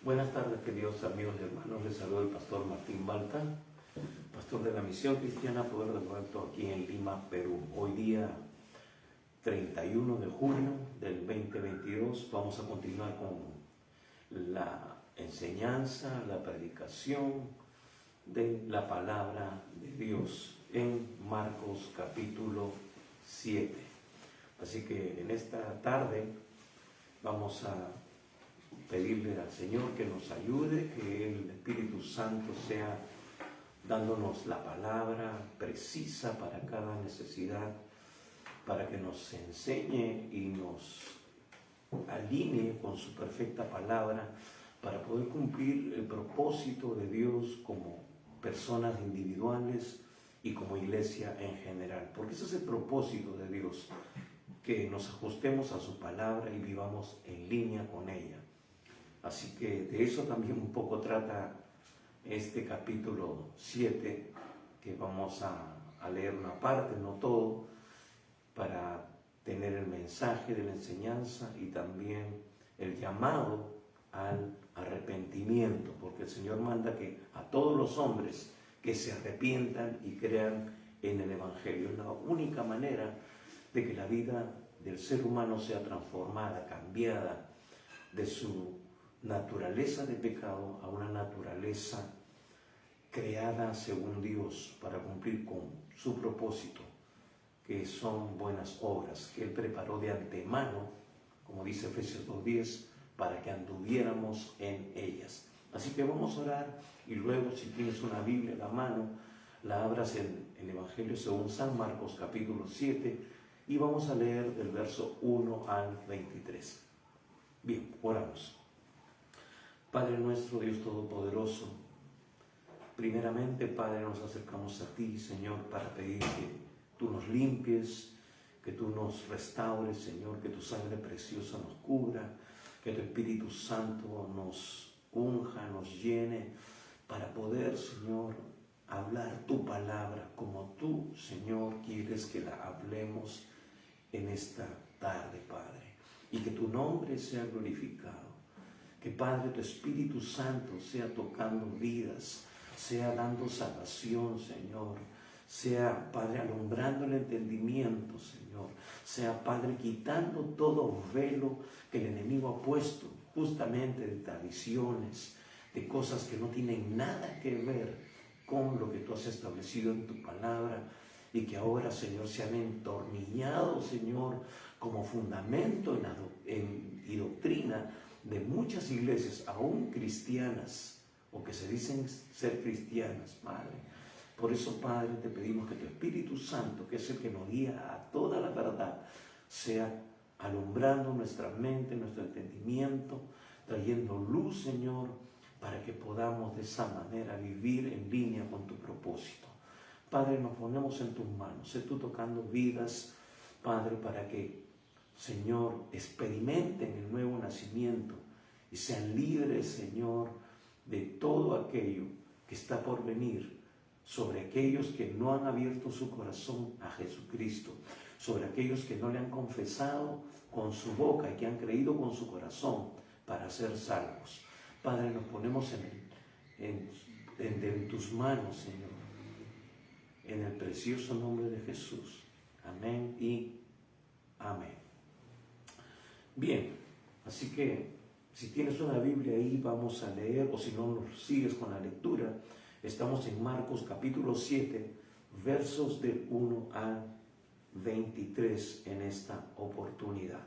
Buenas tardes, queridos amigos y hermanos. Les saluda el pastor Martín Balta, pastor de la Misión Cristiana Poder del Muerto aquí en Lima, Perú. Hoy día 31 de junio del 2022 vamos a continuar con la enseñanza, la predicación de la palabra de Dios en Marcos capítulo 7. Así que en esta tarde vamos a pedirle al Señor que nos ayude, que el Espíritu Santo sea dándonos la palabra precisa para cada necesidad, para que nos enseñe y nos alinee con su perfecta palabra, para poder cumplir el propósito de Dios como personas individuales y como iglesia en general. Porque ese es el propósito de Dios, que nos ajustemos a su palabra y vivamos en línea con ella. Así que de eso también un poco trata este capítulo 7, que vamos a leer una parte, no todo, para tener el mensaje de la enseñanza y también el llamado al arrepentimiento, porque el Señor manda que a todos los hombres que se arrepientan y crean en el Evangelio. Es la única manera de que la vida del ser humano sea transformada, cambiada de su naturaleza de pecado a una naturaleza creada según Dios para cumplir con su propósito, que son buenas obras que Él preparó de antemano, como dice Efesios 2:10, para que anduviéramos en ellas. Así que vamos a orar y luego, si tienes una Biblia a la mano, la abras en el Evangelio según San Marcos capítulo 7 y vamos a leer del verso 1 al 23. Bien, oramos. Padre nuestro, Dios Todopoderoso, primeramente, Padre, nos acercamos a ti, Señor, para pedir que tú nos limpies, que tú nos restaures, Señor, que tu sangre preciosa nos cubra, que tu Espíritu Santo nos unja, nos llene, para poder, Señor, hablar tu palabra como tú, Señor, quieres que la hablemos en esta tarde, Padre, y que tu nombre sea glorificado. Que, Padre, tu Espíritu Santo sea tocando vidas, sea dando salvación, Señor, sea, Padre, alumbrando el entendimiento, Señor, sea, Padre, quitando todo velo que el enemigo ha puesto justamente de tradiciones, de cosas que no tienen nada que ver con lo que tú has establecido en tu palabra y que ahora, Señor, se han entornillado, Señor, como fundamento y doctrina de muchas iglesias, aún cristianas, o que se dicen ser cristianas, Padre. Por eso, Padre, te pedimos que tu Espíritu Santo, que es el que nos guía a toda la verdad, sea alumbrando nuestra mente, nuestro entendimiento, trayendo luz, Señor, para que podamos de esa manera vivir en línea con tu propósito. Padre, nos ponemos en tus manos, sé tú tocando vidas, Padre, para que, Señor, experimenten el nuevo nacimiento y sean libres, Señor, de todo aquello que está por venir, sobre aquellos que no han abierto su corazón a Jesucristo, sobre aquellos que no le han confesado con su boca y que han creído con su corazón para ser salvos. Padre, nos ponemos en tus manos, Señor, en el precioso nombre de Jesús. Amén y amén. Bien, así que si tienes una Biblia ahí, vamos a leer, o si no nos sigues con la lectura, estamos en Marcos capítulo 7, versos del 1 al 23 en esta oportunidad.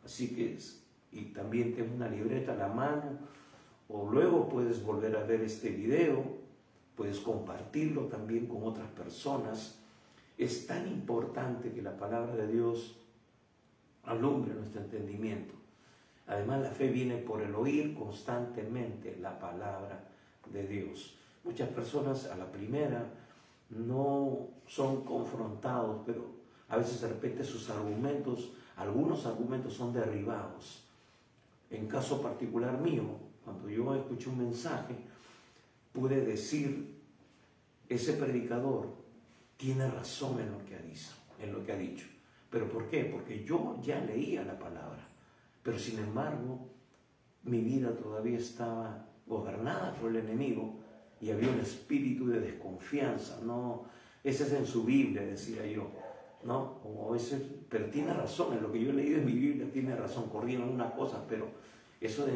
Así que, y también tengo una libreta a la mano, o luego puedes volver a ver este video, puedes compartirlo también con otras personas. Es tan importante que la palabra de Dios alumbre nuestro entendimiento. Además, la fe viene por el oír constantemente la palabra de Dios. Muchas personas a la primera no son confrontados, pero a veces de repente sus argumentos, algunos argumentos son derribados. En caso particular mío, cuando yo escuché un mensaje, pude decir, ese predicador tiene razón en lo que ha dicho. ¿Pero por qué? Porque yo ya leía la palabra, pero sin embargo mi vida todavía estaba gobernada por el enemigo y había un espíritu de desconfianza, ¿no? Ese es en su Biblia, decía yo, ¿no? O ese, pero tiene razón, en lo que yo he leído en mi Biblia tiene razón, corrían algunas cosas, pero eso de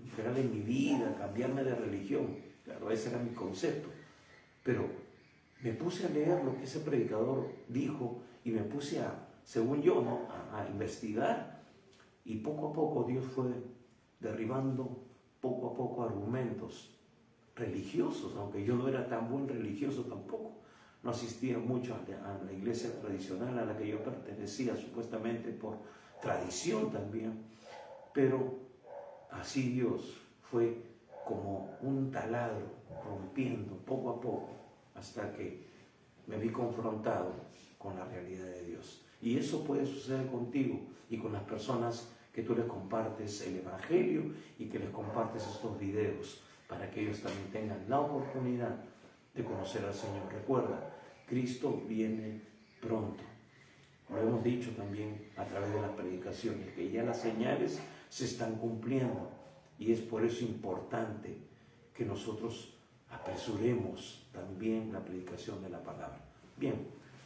entregarle en mi vida, cambiarme de religión, claro, ese era mi concepto. Pero me puse a leer lo que ese predicador dijo y me puse a, según yo, ¿no?, a investigar, y poco a poco Dios fue derribando poco a poco argumentos religiosos, aunque yo no era tan buen religioso tampoco. No asistía mucho a la iglesia tradicional a la que yo pertenecía, supuestamente por tradición también, pero así Dios fue como un taladro rompiendo poco a poco hasta que me vi confrontado con la realidad de Dios. Y eso puede suceder contigo y con las personas que tú les compartes el Evangelio y que les compartes estos videos para que ellos también tengan la oportunidad de conocer al Señor. Recuerda, Cristo viene pronto. Lo hemos dicho también a través de las predicaciones, que ya las señales se están cumpliendo y es por eso importante que nosotros apresuremos también la predicación de la palabra. Bien,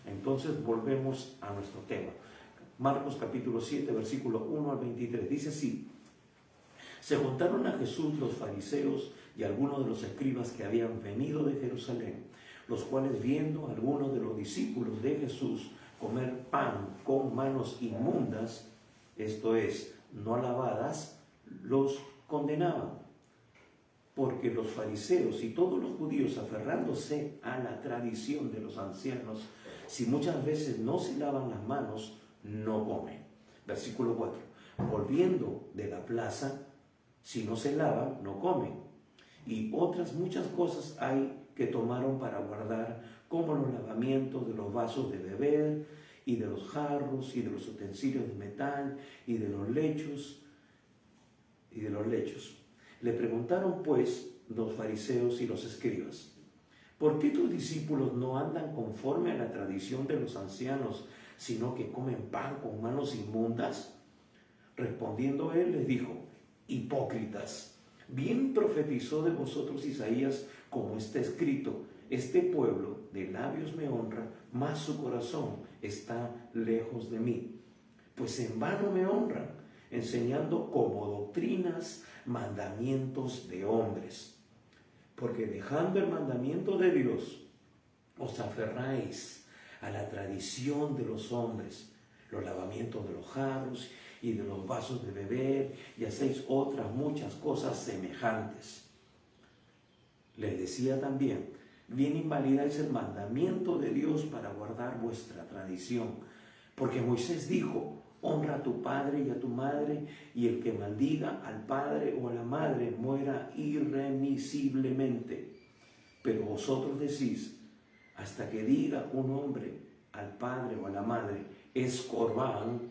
entonces volvemos a nuestro tema. Marcos capítulo 7, versículo 1 al 23, dice así: se juntaron a Jesús los fariseos y algunos de los escribas que habían venido de Jerusalén, los cuales, viendo a algunos de los discípulos de Jesús comer pan con manos inmundas, esto es, no lavadas, los condenaban. Porque los fariseos y todos los judíos, aferrándose a la tradición de los ancianos, si muchas veces no se lavan las manos, no comen. Versículo 4. Volviendo de la plaza, si no se lavan, no comen. Y otras muchas cosas hay que tomaron para guardar, como los lavamientos de los vasos de beber, y de los jarros, y de los utensilios de metal, y de los lechos. Le preguntaron pues los fariseos y los escribas: ¿por qué tus discípulos no andan conforme a la tradición de los ancianos, sino que comen pan con manos inmundas? Respondiendo él les dijo: hipócritas, bien profetizó de vosotros Isaías, como está escrito: este pueblo de labios me honra, mas su corazón está lejos de mí. Pues en vano me honran, enseñando como doctrinas mandamientos de hombres. Porque dejando el mandamiento de Dios, os aferráis a la tradición de los hombres, los lavamientos de los jarros y de los vasos de beber, y hacéis otras muchas cosas semejantes. Les decía también: bien invalidáis el mandamiento de Dios para guardar vuestra tradición. Porque Moisés dijo: honra a tu padre y a tu madre, y el que maldiga al padre o a la madre muera irremisiblemente. Pero vosotros decís: hasta que diga un hombre al padre o a la madre, es corbán,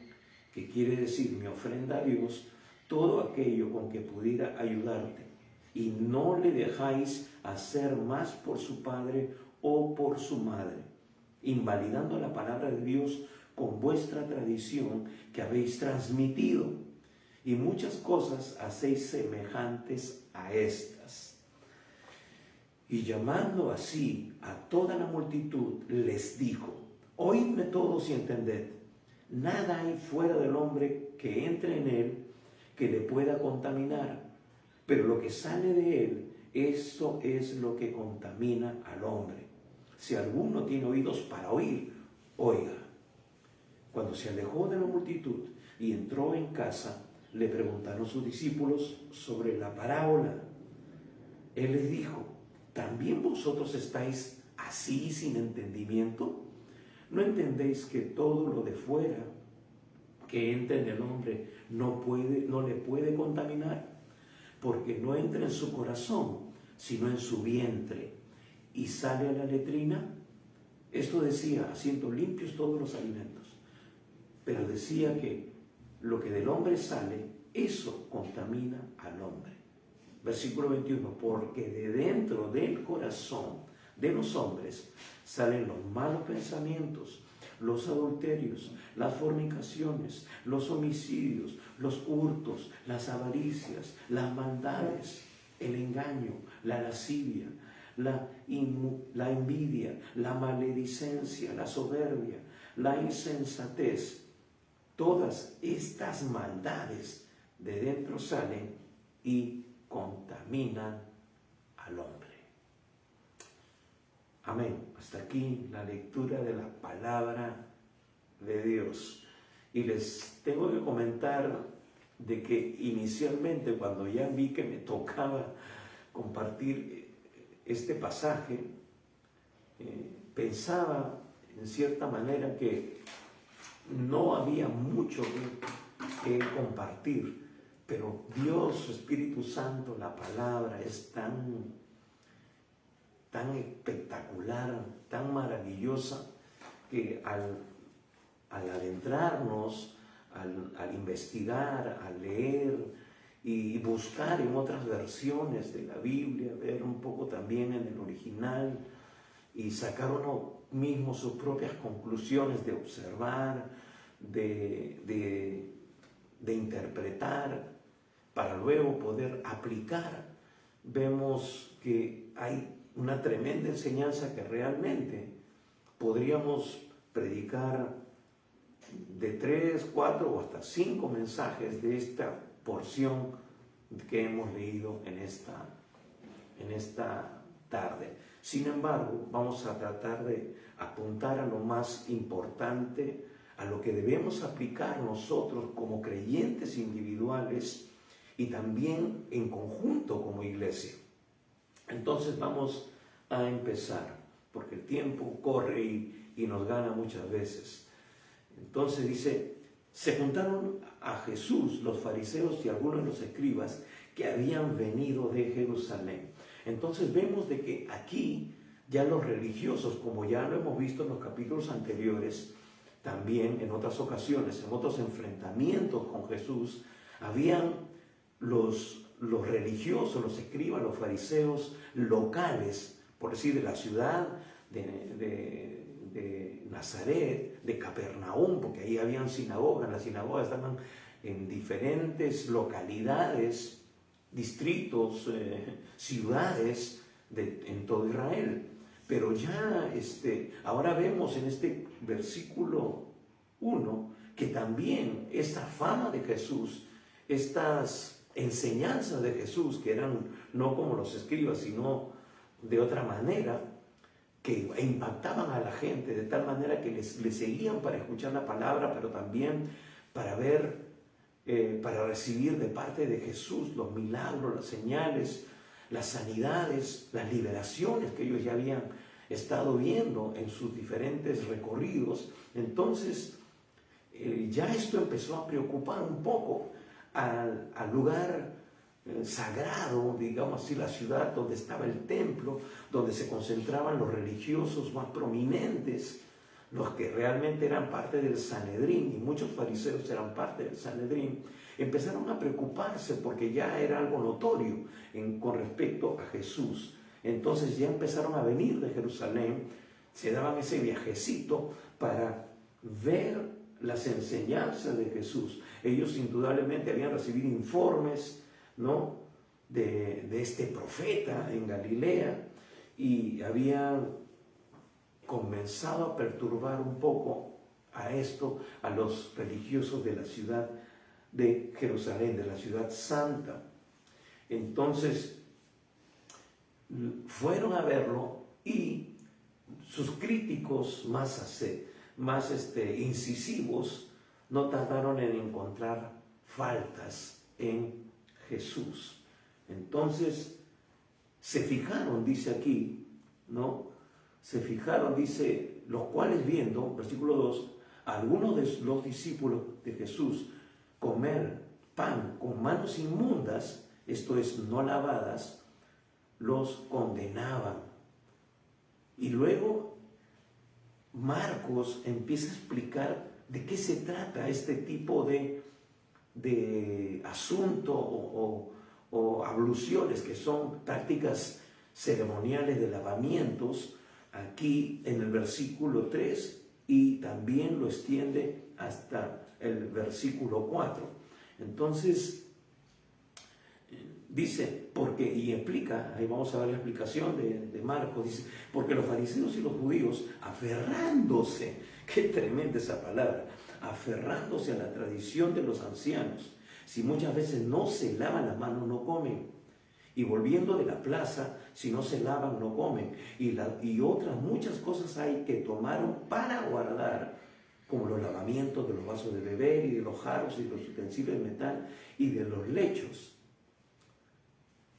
que quiere decir mi ofrenda a Dios, todo aquello con que pudiera ayudarte, y no le dejáis hacer más por su padre o por su madre, invalidando la palabra de Dios con vuestra tradición que habéis transmitido, y muchas cosas hacéis semejantes a estas. Y llamando así a toda la multitud, les dijo: oídme todos y entended, nada hay fuera del hombre que entre en él que le pueda contaminar, pero lo que sale de él, eso es lo que contamina al hombre. Si alguno tiene oídos para oír, oiga. Cuando se alejó de la multitud y entró en casa, le preguntaron sus discípulos sobre la parábola. Él les dijo: ¿también vosotros estáis así sin entendimiento? ¿No entendéis que todo lo de fuera que entra en el hombre no le puede contaminar? Porque no entra en su corazón, sino en su vientre, y sale a la letrina. Esto decía, haciendo limpios todos los alimentos. Pero decía que lo que del hombre sale, eso contamina al hombre. Versículo 21, porque de dentro del corazón de los hombres salen los malos pensamientos, los adulterios, las fornicaciones, los homicidios, los hurtos, las avaricias, las maldades, el engaño, la lascivia, la envidia, la maledicencia, la soberbia, la insensatez. Todas estas maldades de dentro salen y contaminan al hombre. Amén. Hasta aquí la lectura de la palabra de Dios. Y les tengo que comentar de que inicialmente, cuando ya vi que me tocaba compartir este pasaje, pensaba en cierta manera que no había mucho que compartir, pero Dios, su Espíritu Santo, la palabra es tan espectacular, tan maravillosa, que al adentrarnos, al investigar, al leer y buscar en otras versiones de la Biblia, ver un poco también en el original y sacar uno mismo sus propias conclusiones de observar, de interpretar, para luego poder aplicar, vemos que hay una tremenda enseñanza que realmente podríamos predicar de 3, 4 o hasta 5 mensajes de esta porción que hemos leído en esta tarde. Sin embargo, vamos a tratar de apuntar a lo más importante, a lo que debemos aplicar nosotros como creyentes individuales y también en conjunto como iglesia. Entonces vamos a empezar, porque el tiempo corre y nos gana muchas veces. Entonces dice, se juntaron a Jesús los fariseos y algunos de los escribas que habían venido de Jerusalén. Entonces vemos de que aquí ya los religiosos, como ya lo hemos visto en los capítulos anteriores, también en otras ocasiones, en otros enfrentamientos con Jesús, habían los religiosos, los escribas, los fariseos locales, por decir, de la ciudad de Nazaret, de Capernaum, porque ahí habían sinagogas. Las sinagogas estaban en diferentes localidades, distritos, ciudades en todo Israel. Pero ya ahora vemos en este versículo 1 que también esta fama de Jesús, estas enseñanzas de Jesús, que eran no como los escribas, sino de otra manera, que impactaban a la gente de tal manera que les seguían para escuchar la palabra, pero también para ver, para recibir de parte de Jesús los milagros, las señales, las sanidades, las liberaciones que ellos ya habían estado viendo en sus diferentes recorridos. Entonces, ya esto empezó a preocupar un poco al lugar sagrado, digamos así, la ciudad donde estaba el templo, donde se concentraban los religiosos más prominentes, los que realmente eran parte del Sanedrín, y muchos fariseos eran parte del Sanedrín. Empezaron a preocuparse porque ya era algo notorio con respecto a Jesús. Entonces ya empezaron a venir de Jerusalén, se daban ese viajecito para ver las enseñanzas de Jesús. Ellos indudablemente habían recibido informes, ¿no?, de este profeta en Galilea, y habían comenzado a perturbar un poco a los religiosos de la ciudad de Jerusalén, de la ciudad santa. Entonces fueron a verlo, y sus críticos más incisivos no tardaron en encontrar faltas en Jesús. Entonces se fijaron, dice aquí, ¿no? Se fijaron, dice, los cuales viendo, versículo 2, algunos de los discípulos de Jesús comer pan con manos inmundas, esto es, no lavadas, los condenaban. Y luego Marcos empieza a explicar de qué se trata este tipo de asunto o abluciones, que son prácticas ceremoniales de lavamientos. Aquí en el versículo 3 y también lo extiende hasta el versículo 4. Entonces, dice, porque, y explica, ahí vamos a ver la explicación de Marcos, dice, porque los fariseos y los judíos, aferrándose, qué tremenda esa palabra, aferrándose a la tradición de los ancianos, si muchas veces no se lavan las manos, no comen. Y volviendo de la plaza, si no se lavan, no comen. Y otras muchas cosas hay que tomaron para guardar, como los lavamientos de los vasos de beber y de los jarros y de los utensilios de metal y de los lechos.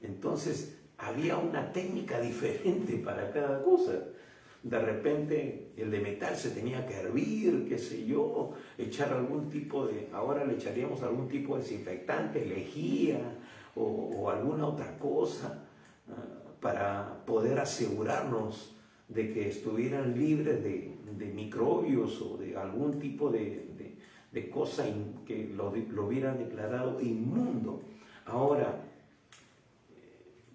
Entonces, había una técnica diferente para cada cosa. De repente, el de metal se tenía que hervir, qué sé yo, echar algún tipo de, ahora le echaríamos algún tipo de desinfectante, lejía o alguna otra cosa para poder asegurarnos de que estuvieran libres de microbios o de algún tipo de cosa que lo hubieran declarado inmundo. Ahora,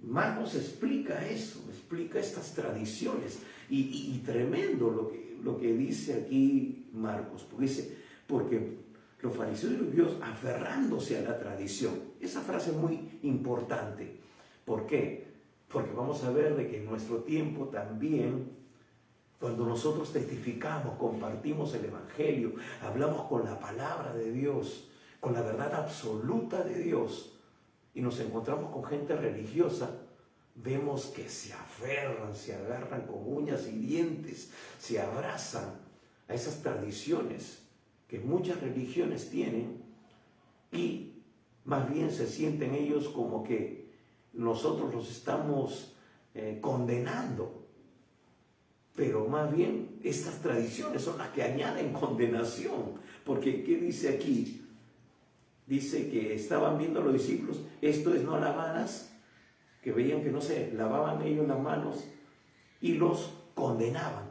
Marcos explica eso, explica estas tradiciones y tremendo lo que dice aquí Marcos, porque dice, porque los fariseos y los judíos aferrándose a la tradición. Esa frase es muy importante. ¿Por qué? Porque vamos a ver de que en nuestro tiempo también, cuando nosotros testificamos, compartimos el Evangelio, hablamos con la palabra de Dios, con la verdad absoluta de Dios, y nos encontramos con gente religiosa, vemos que se aferran, se agarran con uñas y dientes, se abrazan a esas tradiciones que muchas religiones tienen, y más bien se sienten ellos como que nosotros los estamos condenando. Pero más bien estas tradiciones son las que añaden condenación. Porque, ¿qué dice aquí? Dice que estaban viendo los discípulos, esto es no lavadas, que veían que no se lavaban ellos las manos y los condenaban.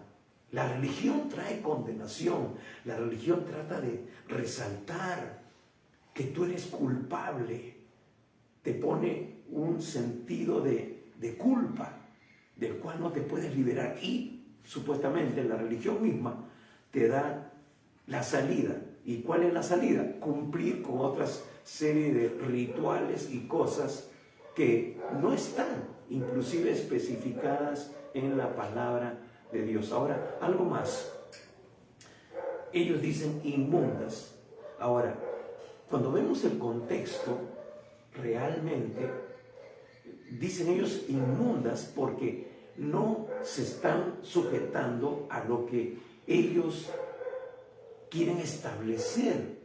La religión trae condenación, la religión trata de resaltar que tú eres culpable, te pone un sentido de culpa del cual no te puedes liberar y supuestamente la religión misma te da la salida. ¿Y cuál es la salida? Cumplir con otras serie de rituales y cosas que no están inclusive especificadas en la palabra de Dios. Ahora, algo más. Ellos dicen inmundas. Ahora, cuando vemos el contexto, realmente dicen ellos inmundas porque no se están sujetando a lo que ellos quieren establecer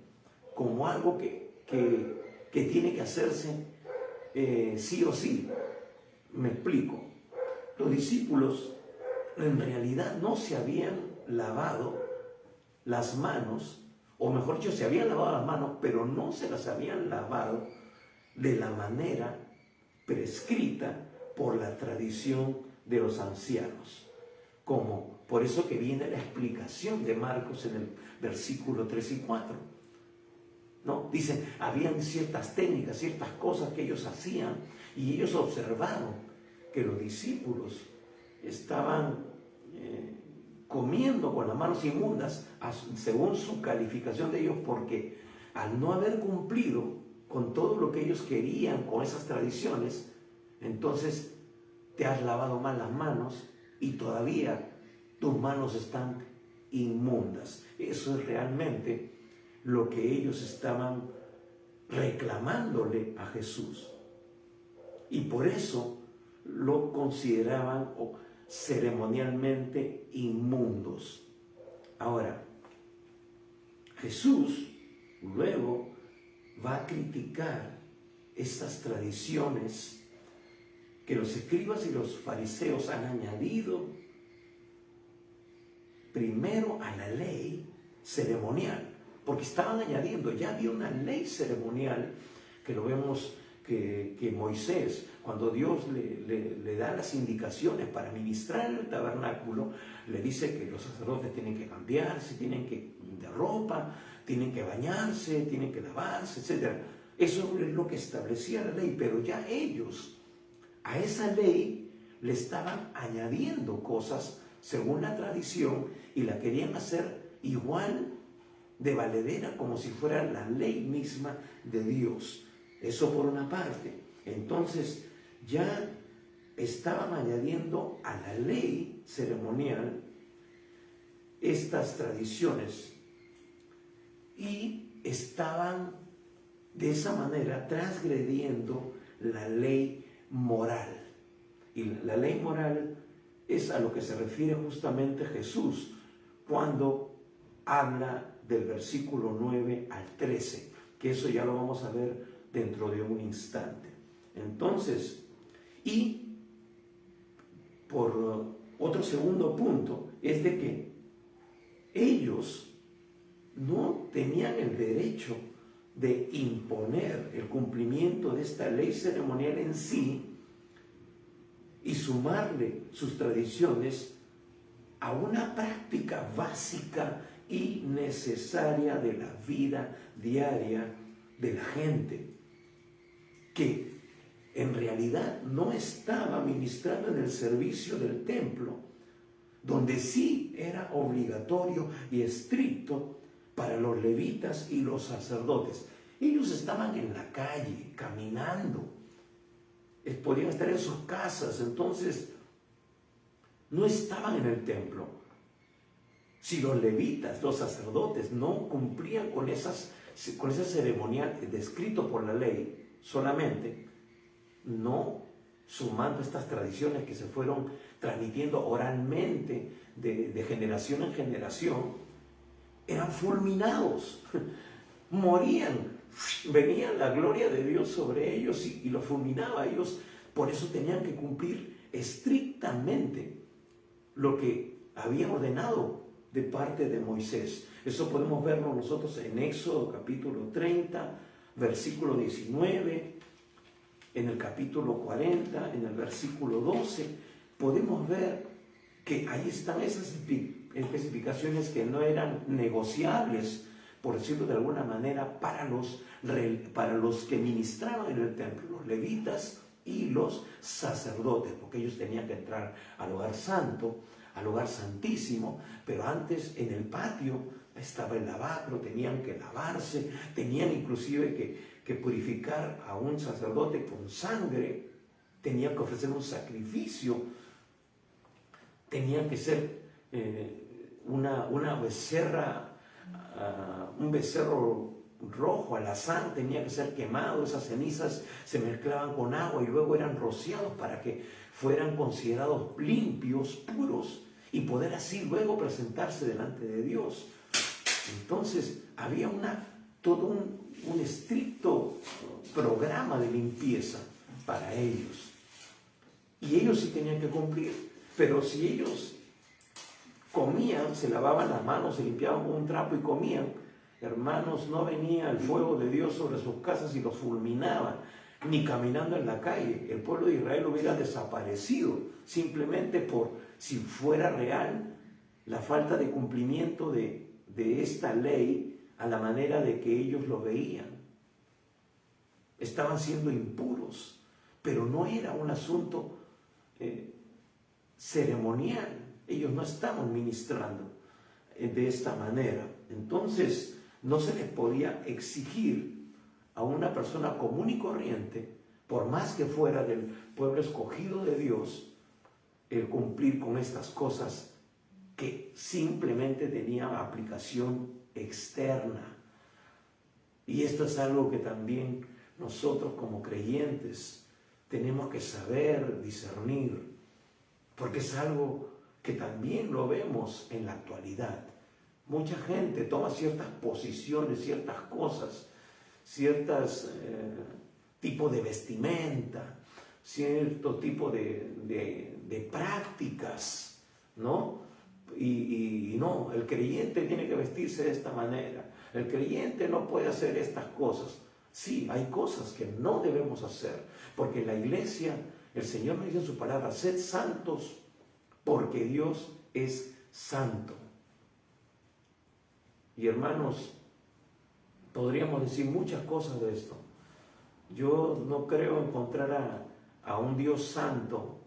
como algo que tiene que hacerse sí o sí. Me explico. Los discípulos en realidad no se habían lavado las manos, o mejor dicho, se habían lavado las manos, pero no se las habían lavado de la manera prescrita por la tradición de los ancianos. Como por eso que viene la explicación de Marcos en el versículo 3 y 4. ¿No? Dicen, habían ciertas técnicas, ciertas cosas que ellos hacían, y ellos observaron que los discípulos estaban comiendo con las manos inmundas, según su calificación de ellos, porque al no haber cumplido con todo lo que ellos querían, con esas tradiciones, entonces te has lavado mal las manos y todavía tus manos están inmundas. Eso es realmente lo que ellos estaban reclamándole a Jesús. Y por eso lo consideraban ceremonialmente inmundos. Ahora, Jesús luego va a criticar estas tradiciones que los escribas y los fariseos han añadido primero a la ley ceremonial, porque estaban añadiendo, ya había una ley ceremonial que lo vemos que Moisés, cuando Dios le da las indicaciones para ministrar en el tabernáculo, le dice que los sacerdotes tienen que cambiarse, tienen que de ropa, tienen que bañarse, tienen que lavarse, etc. Eso es lo que establecía la ley, pero ya ellos a esa ley le estaban añadiendo cosas según la tradición y la querían hacer igual de valedera como si fuera la ley misma de Dios. Eso por una parte. Entonces ya estaban añadiendo a la ley ceremonial estas tradiciones y estaban de esa manera transgrediendo la ley moral. Y la ley moral es a lo que se refiere justamente Jesús cuando habla del versículo 9 al 13, que eso ya lo vamos a ver dentro de un instante. Entonces, y por otro segundo punto, es de que ellos no tenían el derecho de imponer el cumplimiento de esta ley ceremonial en sí y sumarle sus tradiciones a una práctica básica y necesaria de la vida diaria de la gente, que en realidad no estaba ministrando en el servicio del templo, donde sí era obligatorio y estricto para los levitas y los sacerdotes. Ellos estaban en la calle, caminando, podían estar en sus casas, entonces no estaban en el templo. Si los levitas, los sacerdotes, no cumplían con ese ceremonial descrito por la ley solamente, no sumando estas tradiciones que se fueron transmitiendo oralmente de generación en generación, eran fulminados, morían, venía la gloria de Dios sobre ellos y los fulminaba a ellos. Por eso tenían que cumplir estrictamente lo que había ordenado de parte de Moisés. Eso podemos verlo nosotros en Éxodo capítulo 30, versículo 19, en el capítulo 40, en el versículo 12, podemos ver que ahí están esas especificaciones que no eran negociables, por decirlo de alguna manera, para los que ministraban en el templo, los levitas y los sacerdotes, porque ellos tenían que entrar al lugar santo, al lugar santísimo, pero antes en el patio estaba el lavacro, tenían que lavarse, tenían inclusive que purificar a un sacerdote con sangre, tenían que ofrecer un sacrificio, tenían que ser una becerra, un becerro rojo alazán, tenía que ser quemado, esas cenizas se mezclaban con agua y luego eran rociados para que fueran considerados limpios, puros, y poder así luego presentarse delante de Dios. Entonces había todo un estricto programa de limpieza para ellos, y ellos sí tenían que cumplir. Pero si ellos comían, se lavaban las manos, se limpiaban con un trapo y comían, hermanos, no venía el fuego de Dios sobre sus casas y los fulminaba, ni caminando en la calle. El pueblo de Israel hubiera desaparecido simplemente por si fuera real la falta de cumplimiento de esta ley a la manera de que ellos lo veían. Estaban siendo impuros, pero no era un asunto ceremonial. Ellos no estaban ministrando de esta manera. Entonces no se les podía exigir a una persona común y corriente, por más que fuera del pueblo escogido de Dios, el cumplir con estas cosas que simplemente tenían aplicación externa. Y esto es algo que también nosotros como creyentes tenemos que saber discernir, porque es algo que también lo vemos en la actualidad. Mucha gente toma ciertas posiciones, ciertas cosas, ciertos tipo de vestimenta, cierto tipo de prácticas, ¿no? Y no, el creyente tiene que vestirse de esta manera, el creyente no puede hacer estas cosas. Sí, hay cosas que no debemos hacer, porque en la iglesia el Señor me dice en su palabra: sed santos porque Dios es santo. Y hermanos, podríamos decir muchas cosas de esto. Yo no creo encontrar a un Dios santo,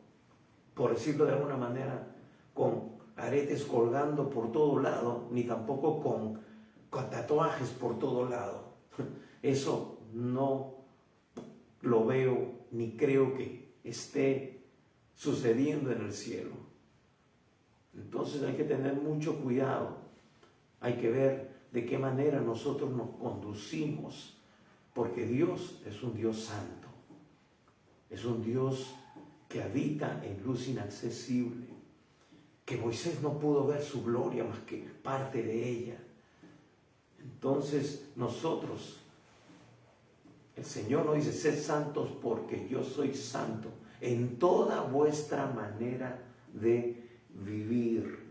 por decirlo de alguna manera, con aretes colgando por todo lado, ni tampoco con tatuajes por todo lado. Eso no lo veo ni creo que esté sucediendo en el cielo. Entonces hay que tener mucho cuidado. Hay que ver de qué manera nosotros nos conducimos, porque Dios es un Dios santo. Es un Dios que habita en luz inaccesible, que Moisés no pudo ver su gloria más que parte de ella. Entonces nosotros, el Señor nos dice, sed santos porque yo soy santo, en toda vuestra manera de vivir.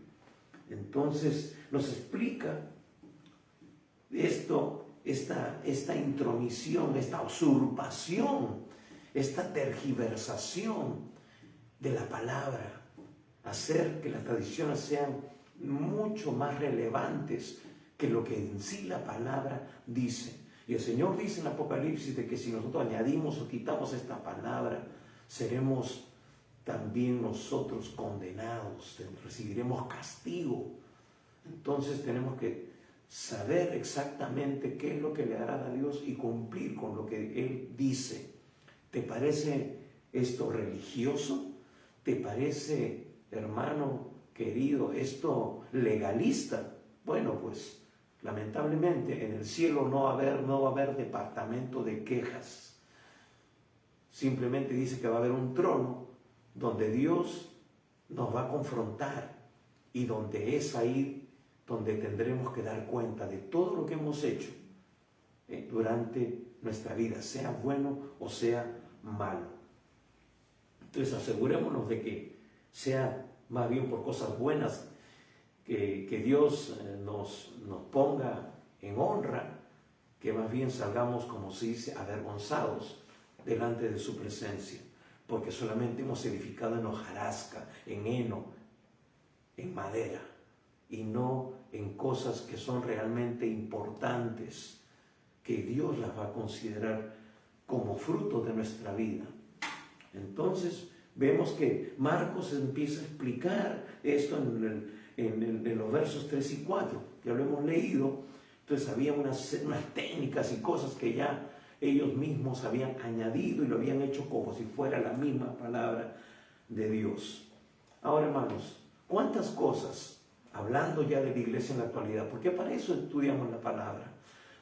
Entonces nos explica esta intromisión, esta usurpación, esta tergiversación de la palabra, hacer que las tradiciones sean mucho más relevantes que lo que en sí la palabra dice. Y el Señor dice en Apocalipsis de que si nosotros añadimos o quitamos esta palabra, seremos también nosotros condenados, recibiremos castigo. Entonces tenemos que saber exactamente qué es lo que le agrada a Dios y cumplir con lo que Él dice. ¿Te parece esto religioso? ¿Te parece, hermano querido, esto legalista? Bueno, pues lamentablemente en el cielo no va a haber departamento de quejas. Simplemente dice que va a haber un trono donde Dios nos va a confrontar y donde es ahí donde tendremos que dar cuenta de todo lo que hemos hecho durante nuestra vida, sea bueno o sea malo. Entonces asegurémonos de que sea más bien por cosas buenas que Dios nos ponga en honra, que más bien salgamos, como se dice, avergonzados delante de su presencia, porque solamente hemos edificado en hojarasca, en heno, en madera, y no en cosas que son realmente importantes, que Dios las va a considerar como fruto de nuestra vida. Entonces vemos que Marcos empieza a explicar esto en los versos 3 y 4, ya lo hemos leído. Entonces había unas técnicas y cosas que ya ellos mismos habían añadido y lo habían hecho como si fuera la misma palabra de Dios. Ahora, hermanos, ¿cuántas cosas, hablando ya de la iglesia en la actualidad, porque para eso estudiamos la palabra,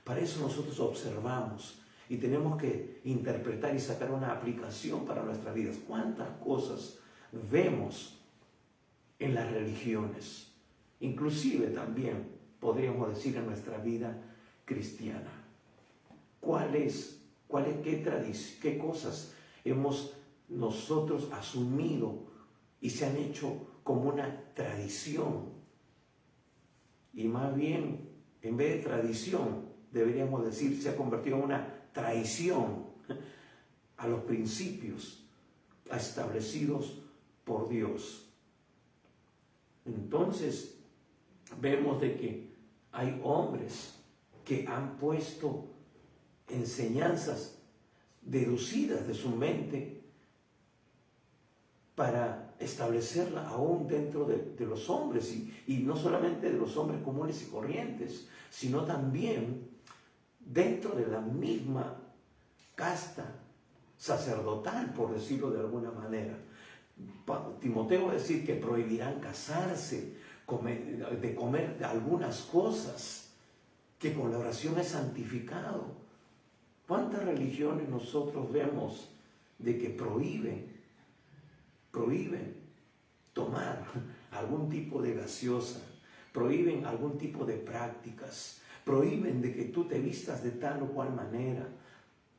para eso nosotros observamos y tenemos que interpretar y sacar una aplicación para nuestras vidas? ¿Cuántas cosas vemos en las religiones? Inclusive también podríamos decir en nuestra vida cristiana. ¿Qué cosas hemos nosotros asumido y se han hecho como una tradición? Y más bien, en vez de tradición, deberíamos decir, se ha convertido en una traición a los principios establecidos por Dios. Entonces, vemos de que hay hombres que han puesto enseñanzas deducidas de su mente para establecerla aún dentro de los hombres, y no solamente de los hombres comunes y corrientes, sino también dentro de la misma casta sacerdotal, por decirlo de alguna manera. Timoteo va a decir que prohibirán casarse, de comer algunas cosas, que con la oración es santificado. ¿Cuántas religiones nosotros vemos de que prohíben tomar algún tipo de gaseosa, prohíben algún tipo de prácticas, prohíben de que tú te vistas de tal o cual manera,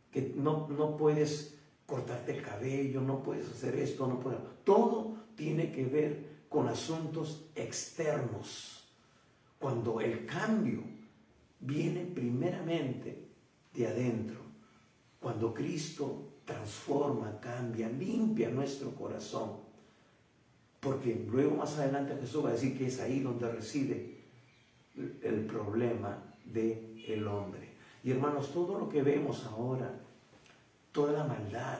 que no puedes cortarte el cabello, no puedes hacer esto, no puedes? Todo tiene que ver con asuntos externos, cuando el cambio viene primeramente de adentro, cuando Cristo transforma, cambia, limpia nuestro corazón. Porque luego más adelante Jesús va a decir que es ahí donde reside el problema del hombre. Y hermanos, todo lo que vemos ahora, toda la maldad,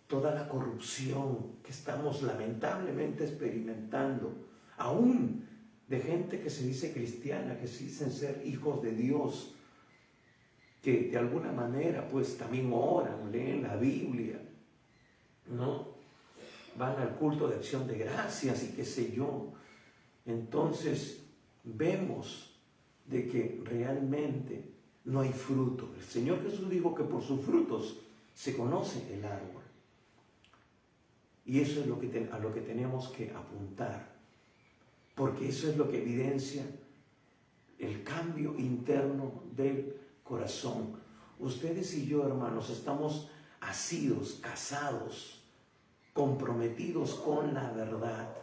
toda la corrupción que estamos lamentablemente experimentando aún de gente que se dice cristiana, que se dicen ser hijos de Dios, que de alguna manera pues también oran, leen la Biblia, ¿no? Van al culto de acción de gracias y qué sé yo. Entonces vemos de que realmente no hay fruto. El Señor Jesús dijo que por sus frutos se conoce el árbol. Y eso es a lo que tenemos que apuntar, porque eso es lo que evidencia el cambio interno del corazón. Ustedes y yo, hermanos, estamos asidos, casados, comprometidos con la verdad.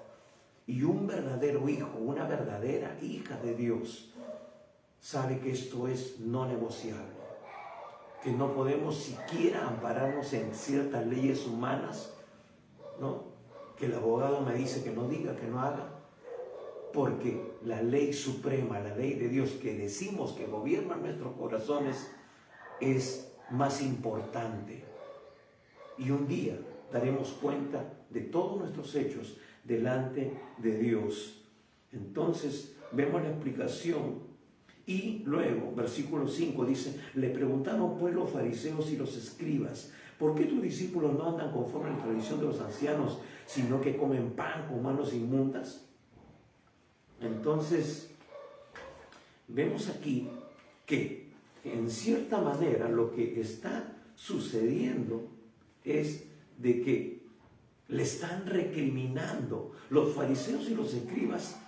Y un verdadero hijo, una verdadera hija de Dios, sabe que esto es no negociable, que no podemos siquiera ampararnos en ciertas leyes humanas, ¿no? Que el abogado me dice que no diga, que no haga, porque la ley suprema, la ley de Dios que decimos que gobierna nuestros corazones es más importante. Y un día daremos cuenta de todos nuestros hechos delante de Dios. Entonces vemos la explicación. Y luego, versículo 5 dice: le preguntaron pues los fariseos y los escribas: ¿por qué tus discípulos no andan conforme a la tradición de los ancianos, sino que comen pan con manos inmundas? Entonces, vemos aquí que en cierta manera lo que está sucediendo es de que le están recriminando. Los fariseos y los escribas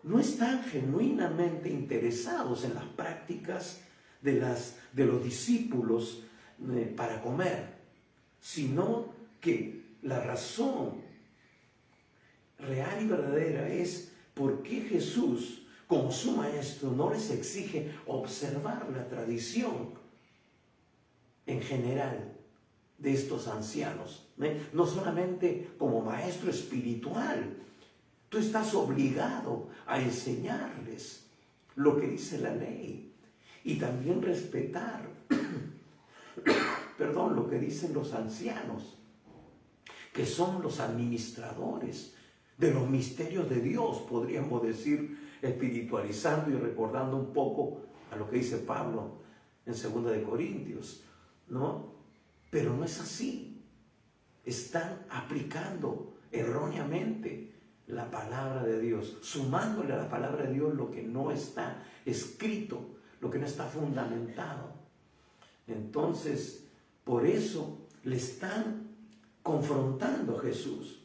no están genuinamente interesados en las prácticas de los discípulos para comer, sino que la razón real y verdadera es por qué Jesús, como su maestro, no les exige observar la tradición en general de estos ancianos, no solamente como maestro espiritual. Tú estás obligado a enseñarles lo que dice la ley y también respetar, lo que dicen los ancianos, que son los administradores de los misterios de Dios, podríamos decir, espiritualizando y recordando un poco a lo que dice Pablo en 2 de Corintios, ¿no? Pero no es así. Están aplicando erróneamente la palabra de Dios, sumándole a la palabra de Dios lo que no está escrito, lo que no está fundamentado. Entonces, por eso le están confrontando a Jesús.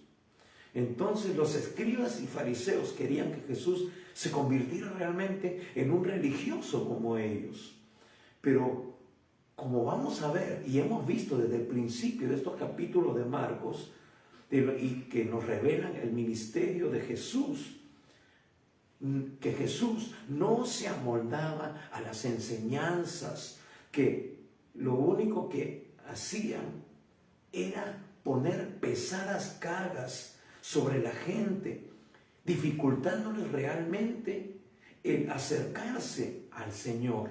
Entonces los escribas y fariseos querían que Jesús se convirtiera realmente en un religioso como ellos. Pero como vamos a ver y hemos visto desde el principio de estos capítulos de Marcos, y que nos revelan el ministerio de Jesús, que Jesús no se amoldaba a las enseñanzas, que lo único que hacían era poner pesadas cargas sobre la gente, dificultándoles realmente el acercarse al Señor.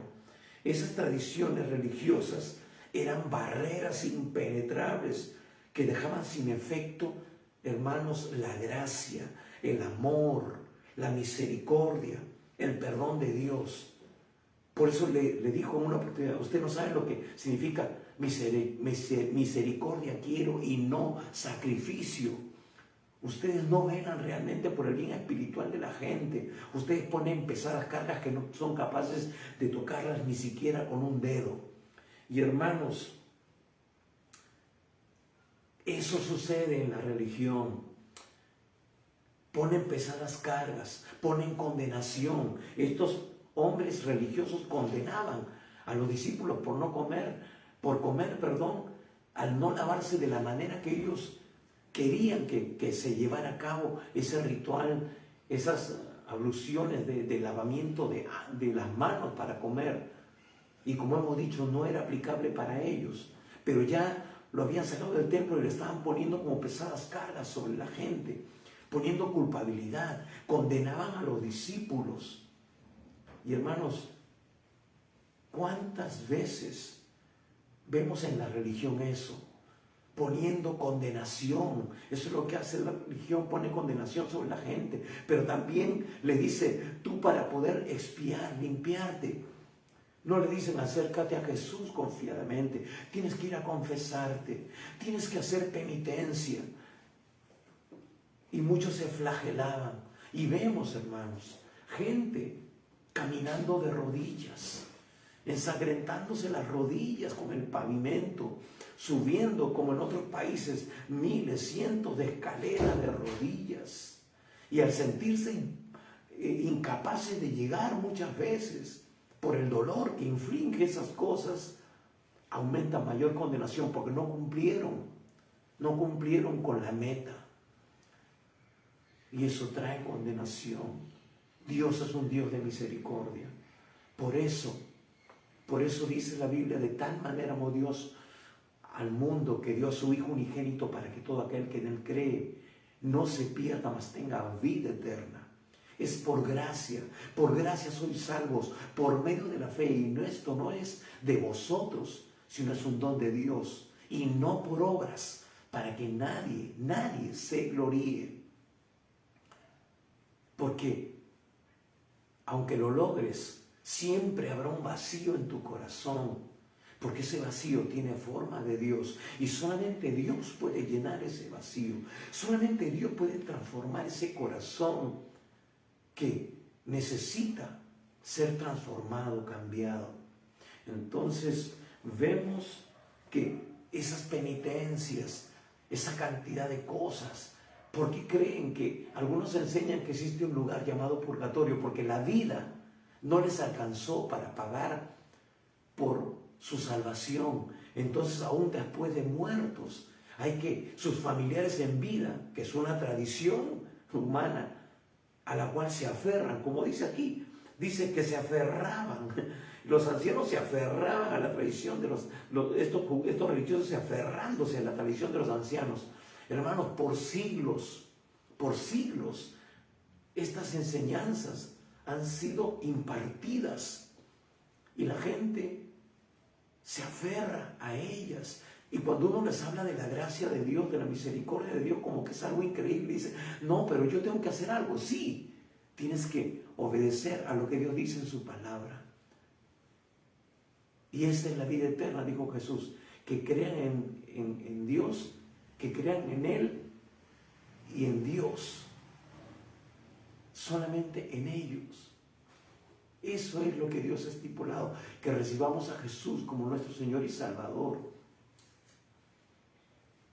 Esas tradiciones religiosas eran barreras impenetrables que dejaban sin efecto, hermanos, la gracia, el amor, la misericordia, el perdón de Dios. Por eso le dijo en una oportunidad: usted no sabe lo que significa misericordia quiero y no sacrificio. Ustedes no velan realmente por el bien espiritual de la gente. Ustedes ponen pesadas cargas que no son capaces de tocarlas ni siquiera con un dedo. Y hermanos, eso sucede en la religión. Ponen pesadas cargas, ponen condenación. Estos hombres religiosos condenaban a los discípulos por comer, al no lavarse de la manera que ellos querían que se llevara a cabo ese ritual, esas abluciones de lavamiento de las manos para comer. Y como hemos dicho, no era aplicable para ellos, pero ya lo habían sacado del templo y le estaban poniendo como pesadas cargas sobre la gente, poniendo culpabilidad, condenaban a los discípulos. Y hermanos, ¿cuántas veces vemos en la religión eso? poniendo condenación. Eso es lo que hace la religión, pone condenación sobre la gente. Pero también le dice, tú para poder expiar, limpiarte, no le dicen acércate a Jesús confiadamente, tienes que ir a confesarte, tienes que hacer penitencia. Y muchos se flagelaban. Y vemos, hermanos, gente caminando de rodillas, ensangrentándose las rodillas con el pavimento, subiendo como en otros países miles, cientos de escaleras de rodillas. Y al sentirse incapaces de llegar muchas veces, por el dolor que inflige esas cosas, aumenta mayor condenación porque no cumplieron con la meta. Y eso trae condenación. Dios es un Dios de misericordia. Por eso dice la Biblia, de tal manera amó Dios al mundo que dio a su Hijo unigénito para que todo aquel que en él cree no se pierda, mas tenga vida eterna. Es por gracia sois salvos, por medio de la fe. Y esto no es de vosotros, sino es un don de Dios. Y no por obras, para que nadie se gloríe. Porque aunque lo logres, siempre habrá un vacío en tu corazón. Porque ese vacío tiene forma de Dios. Y solamente Dios puede llenar ese vacío. Solamente Dios puede transformar ese corazón que necesita ser transformado, cambiado. Entonces vemos que esas penitencias, esa cantidad de cosas, ¿por qué creen que algunos enseñan que existe un lugar llamado purgatorio? Porque la vida no les alcanzó para pagar por su salvación. Entonces aún después de muertos, hay que sus familiares en vida, que es una tradición humana, a la cual se aferran, como dice aquí, dice que se aferraban, los ancianos se aferraban a la tradición de estos religiosos se aferrándose a la tradición de los ancianos. Hermanos, por siglos, estas enseñanzas han sido impartidas y la gente se aferra a ellas. Y cuando uno les habla de la gracia de Dios, de la misericordia de Dios, como que es algo increíble, dice, no, pero yo tengo que hacer algo. Sí, tienes que obedecer a lo que Dios dice en su palabra. Y esta es la vida eterna, dijo Jesús, que crean en Dios, que crean en Él y en Dios, solamente en ellos. Eso es lo que Dios ha estipulado, que recibamos a Jesús como nuestro Señor y Salvador.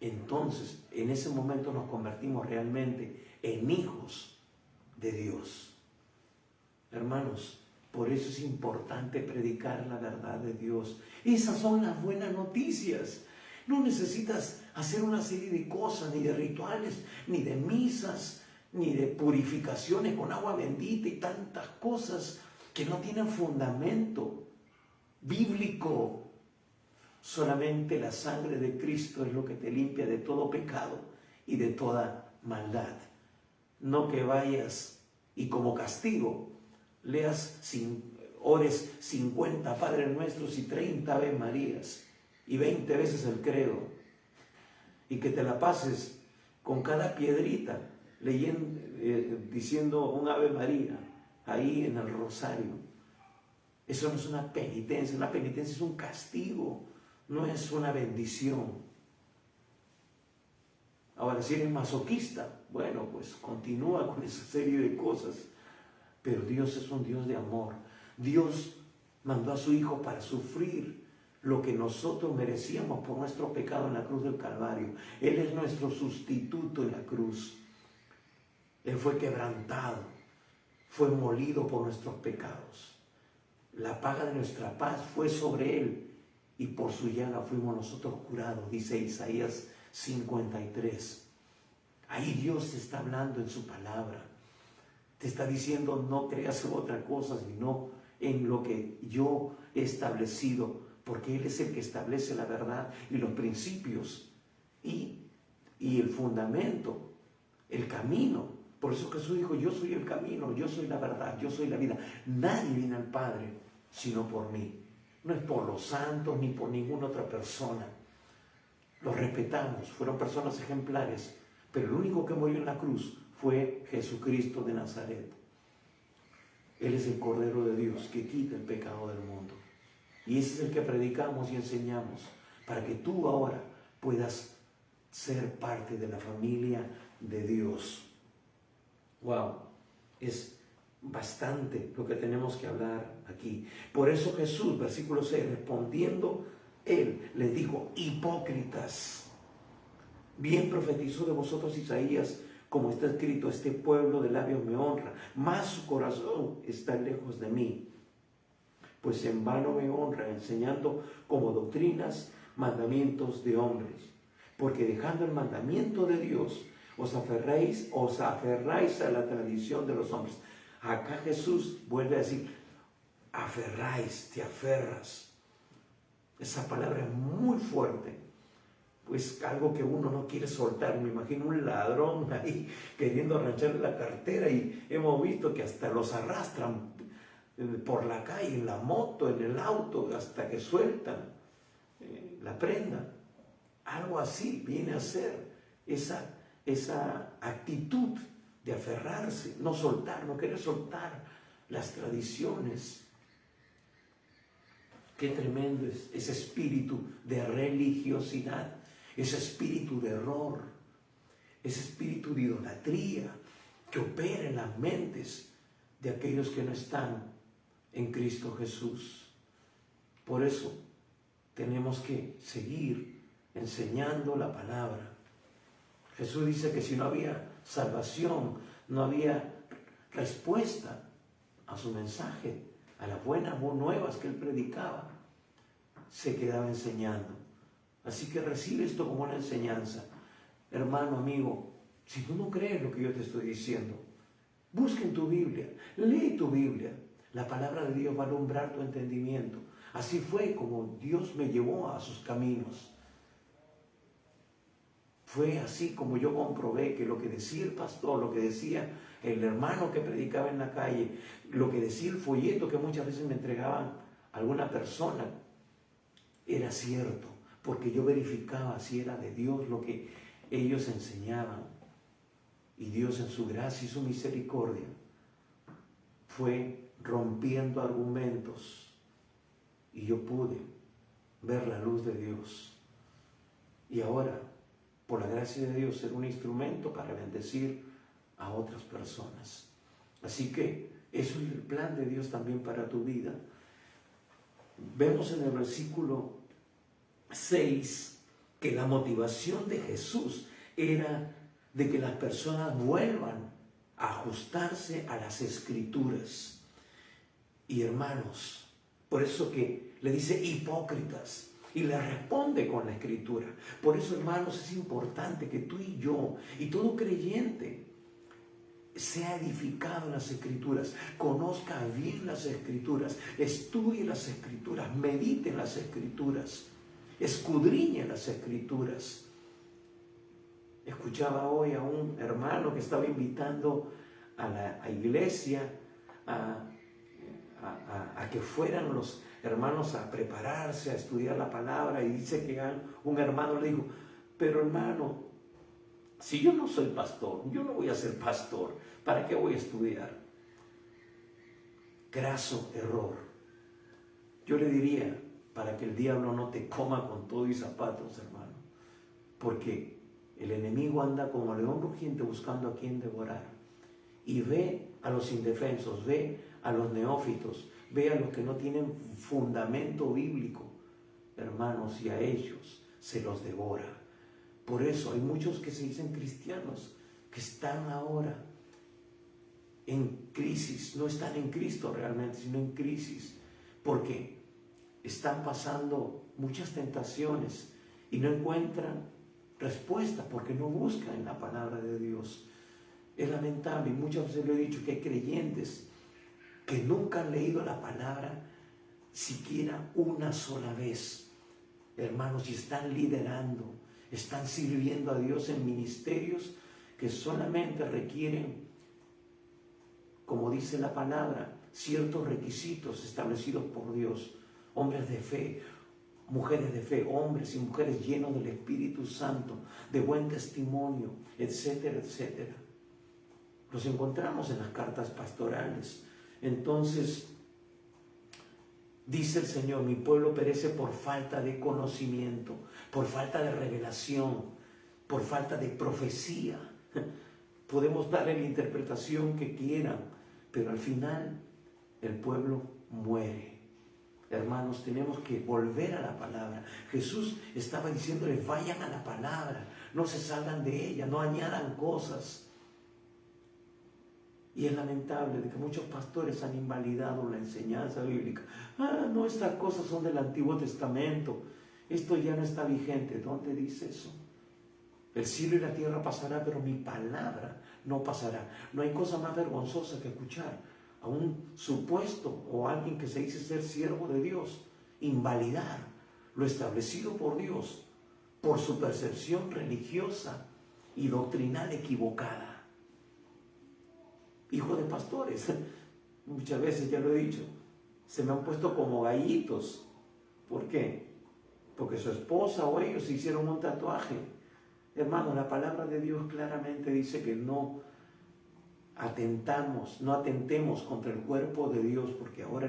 Entonces, en ese momento nos convertimos realmente en hijos de Dios. Hermanos, por eso es importante predicar la verdad de Dios. Esas son las buenas noticias. No necesitas hacer una serie de cosas, ni de rituales, ni de misas, ni de purificaciones con agua bendita y tantas cosas que no tienen fundamento bíblico. Solamente la sangre de Cristo es lo que te limpia de todo pecado y de toda maldad. No que vayas y como castigo ores 50 Padres Nuestros y 30 Ave Marías y 20 veces el credo, y que te la pases con cada piedrita leyendo, diciendo un Ave María ahí en el rosario. Eso no es una penitencia es un castigo, no es una bendición. Ahora, si eres masoquista, bueno, pues continúa con esa serie de cosas. Pero Dios es un Dios de amor. Dios mandó a su Hijo para sufrir lo que nosotros merecíamos por nuestro pecado en la cruz del Calvario. Él es nuestro sustituto en la cruz. Él fue quebrantado, fue molido por nuestros pecados. La paga de nuestra paz fue sobre Él y por su llaga fuimos nosotros curados, dice Isaías 53. Ahí Dios te está hablando en su palabra. Te está diciendo, no creas en otra cosa, sino en lo que yo he establecido, porque Él es el que establece la verdad y los principios y el fundamento, el camino. Por eso Jesús dijo, yo soy el camino, yo soy la verdad, yo soy la vida. Nadie viene al Padre sino por mí. No es por los santos ni por ninguna otra persona. los respetamos, fueron personas ejemplares, pero el único que murió en la cruz fue Jesucristo de Nazaret. Él es el Cordero de Dios que quita el pecado del mundo. Y ese es el que predicamos y enseñamos, para que tú ahora puedas ser parte de la familia de Dios. Wow, es bastante lo que tenemos que hablar aquí. Por eso Jesús, versículo 6, respondiendo, Él les dijo: hipócritas, bien profetizó de vosotros Isaías, como está escrito: este pueblo de labios me honra, mas su corazón está lejos de mí. Pues en vano me honra, enseñando como doctrinas mandamientos de hombres. Porque dejando el mandamiento de Dios, os aferráis a la tradición de los hombres. Acá Jesús vuelve a decir: aferráis, te aferras. Esa palabra es muy fuerte, pues algo que uno no quiere soltar. Me imagino un ladrón ahí queriendo arrancharle la cartera, y hemos visto que hasta los arrastran por la calle, en la moto, en el auto, hasta que sueltan la prenda. Algo así viene a ser esa actitud de aferrarse, no soltar, no querer soltar las tradiciones. Qué tremendo es ese espíritu de religiosidad, ese espíritu de error, ese espíritu de idolatría que opera en las mentes de aquellos que no están en Cristo Jesús. Por eso tenemos que seguir enseñando la palabra. Jesús dice que si no había salvación, no había respuesta a su mensaje, a las buenas nuevas que él predicaba, se quedaba enseñando. Así que recibe esto como una enseñanza. Hermano, amigo, si tú no crees lo que yo te estoy diciendo, busca en tu Biblia, lee tu Biblia. La palabra de Dios va a alumbrar tu entendimiento. Así fue como Dios me llevó a sus caminos. Fue así como yo comprobé que lo que decía el pastor, lo que decía el hermano que predicaba en la calle, lo que decía el folleto que muchas veces me entregaban alguna persona, era cierto, porque yo verificaba si era de Dios lo que ellos enseñaban. Y Dios, en su gracia y su misericordia, fue rompiendo argumentos, y yo pude ver la luz de Dios. Y ahora, por la gracia de Dios, ser un instrumento para bendecir a otras personas. Así que eso es el plan de Dios también para tu vida. Vemos en el versículo 6 que la motivación de Jesús era de que las personas vuelvan a ajustarse a las Escrituras. Y hermanos, por eso que le dice hipócritas, y le responde con la Escritura. Por eso, hermanos, es importante que tú y yo, y todo creyente, sea edificado en las Escrituras, conozca bien las Escrituras, estudie las Escrituras, medite en las Escrituras, escudriñe las Escrituras. Escuchaba hoy a un hermano que estaba invitando a la iglesia a que fueran los hermanos a prepararse, a estudiar la palabra, y dice que un hermano le dijo: pero hermano, si yo no soy pastor, yo no voy a ser pastor, ¿para qué voy a estudiar? Graso error. Yo le diría, para que el diablo no te coma con todo y zapatos, hermano, porque el enemigo anda como león rugiente buscando a quien devorar, y ve a los indefensos, ve a los neófitos, ve a los que no tienen fundamento bíblico, hermanos, y a ellos se los devora. Por eso hay muchos que se dicen cristianos que están ahora en crisis, no están en Cristo realmente, sino en crisis, porque están pasando muchas tentaciones y no encuentran respuesta porque no buscan en la palabra de Dios. Es lamentable, y muchas veces lo he dicho, que hay creyentes que nunca han leído la palabra siquiera una sola vez. Hermanos, y están liderando, están sirviendo a Dios en ministerios que solamente requieren, como dice la palabra, ciertos requisitos establecidos por Dios. Hombres de fe, mujeres de fe, hombres y mujeres llenos del Espíritu Santo, de buen testimonio, etcétera, etcétera. Los encontramos en las cartas pastorales. Entonces, dice el Señor, mi pueblo perece por falta de conocimiento, por falta de revelación, por falta de profecía. Podemos darle la interpretación que quieran, pero al final el pueblo muere. Hermanos, tenemos que volver a la palabra. Jesús estaba diciéndoles, vayan a la palabra, no se salgan de ella, no añadan cosas. Y es lamentable de que muchos pastores han invalidado la enseñanza bíblica. No, estas cosas son del Antiguo Testamento. Esto ya no está vigente. ¿Dónde dice eso? El cielo y la tierra pasará, pero mi palabra no pasará. No hay cosa más vergonzosa que escuchar a un supuesto o alguien que se dice ser siervo de Dios invalidar lo establecido por Dios por su percepción religiosa y doctrinal equivocada. Hijo de pastores, muchas veces ya lo he dicho, se me han puesto como gallitos. ¿Por qué? Porque su esposa o ellos se hicieron un tatuaje. Hermano, la palabra de Dios claramente dice que no atentemos contra el cuerpo de Dios, porque ahora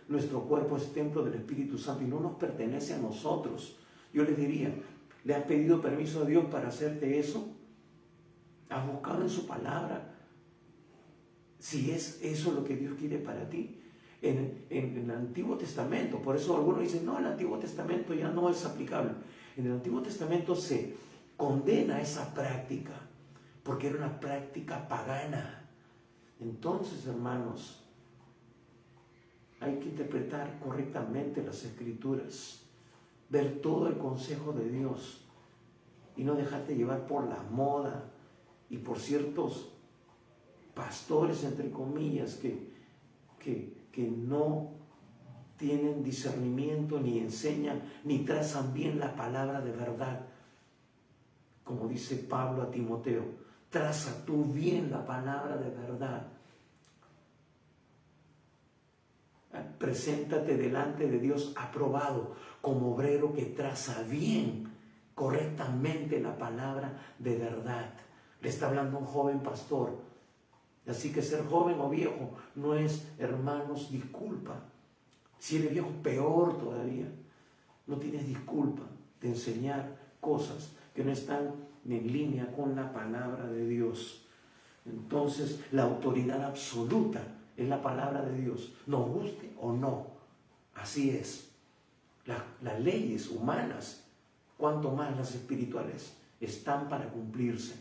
nuestro cuerpo es templo del Espíritu Santo y no nos pertenece a nosotros. Yo les diría, ¿le has pedido permiso a Dios para hacerte eso? ¿Has buscado en su palabra si es eso lo que Dios quiere para ti? En el Antiguo Testamento, por eso algunos dicen, no, el Antiguo Testamento ya no es aplicable. En el Antiguo Testamento se condena esa práctica, porque era una práctica pagana. Entonces, hermanos, hay que interpretar correctamente las Escrituras, ver todo el consejo de Dios y no dejarte llevar por la moda y por ciertos pastores, entre comillas, que no tienen discernimiento, ni enseñan, ni trazan bien la palabra de verdad. Como dice Pablo a Timoteo, traza tú bien la palabra de verdad. Preséntate delante de Dios aprobado, como obrero que traza bien, correctamente la palabra de verdad. Le está hablando un joven pastor. Así que ser joven o viejo no es, hermanos, disculpa. Si eres viejo, peor todavía. No tienes disculpa de enseñar cosas que no están en línea con la palabra de Dios. Entonces, la autoridad absoluta es la palabra de Dios, nos guste o no. Así es. Las leyes humanas, cuanto más las espirituales, están para cumplirse.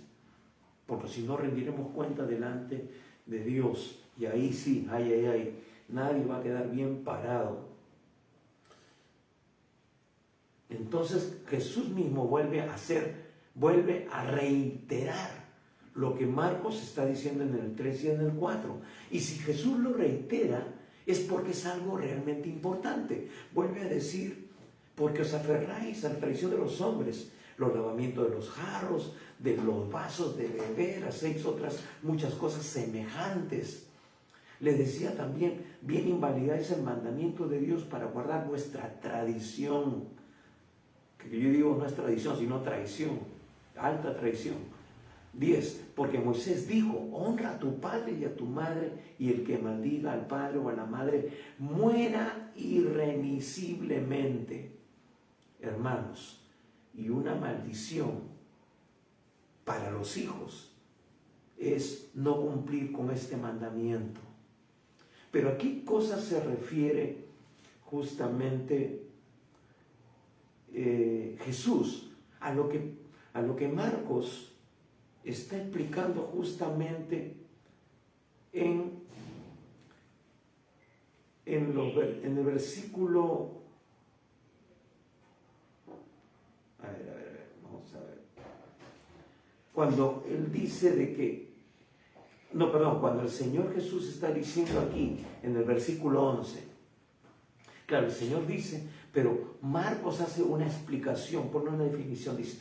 Porque si no rendiremos cuenta delante de Dios, y ahí sí, nadie va a quedar bien parado. Entonces Jesús mismo vuelve a reiterar lo que Marcos está diciendo en el 3 y en el 4. Y si Jesús lo reitera, es porque es algo realmente importante. Vuelve a decir, porque os aferráis a la tradición de los hombres, los lavamientos de los jarros, de los vasos de beber, hacéis otras muchas cosas semejantes. Les decía también, bien invalidáis el mandamiento de Dios para guardar vuestra tradición. Que yo digo no es tradición, sino traición, alta traición. 10, porque Moisés dijo, honra a tu padre y a tu madre, y el que maldiga al padre o a la madre muera irremisiblemente. Hermanos, y una maldición para los hijos es no cumplir con este mandamiento. Pero ¿a qué cosa se refiere justamente Jesús? A lo que Marcos está explicando justamente en el versículo. A ver, vamos a ver. Cuando él dice cuando el Señor Jesús está diciendo aquí, en el versículo 11, claro, el Señor dice, pero Marcos hace una explicación, pone una definición, dice,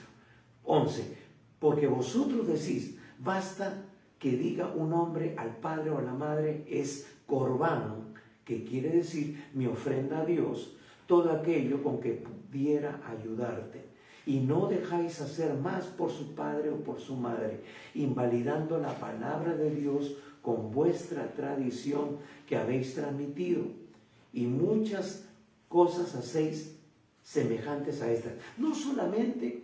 11, porque vosotros decís, basta que diga un hombre al padre o a la madre, es corbán, que quiere decir mi ofrenda a Dios, todo aquello con que pudiera ayudarte. Y no dejáis hacer más por su padre o por su madre, invalidando la palabra de Dios con vuestra tradición que habéis transmitido. Y muchas cosas hacéis semejantes a estas. No solamente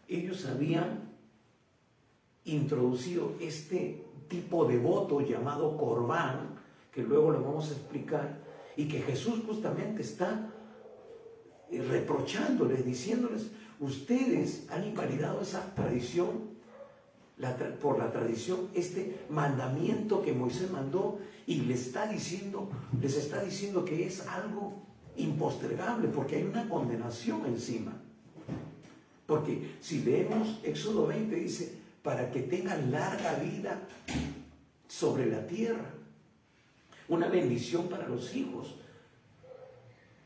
ellos habían introducido este tipo de voto llamado corbán, que luego lo vamos a explicar, y que Jesús justamente está reprochándoles, diciéndoles: ustedes han invalidado esa tradición, por la tradición, este mandamiento que Moisés mandó, y les está diciendo que es algo impostergable, porque hay una condenación encima. Porque si leemos Éxodo 20, dice: para que tengan larga vida sobre la tierra, una bendición para los hijos,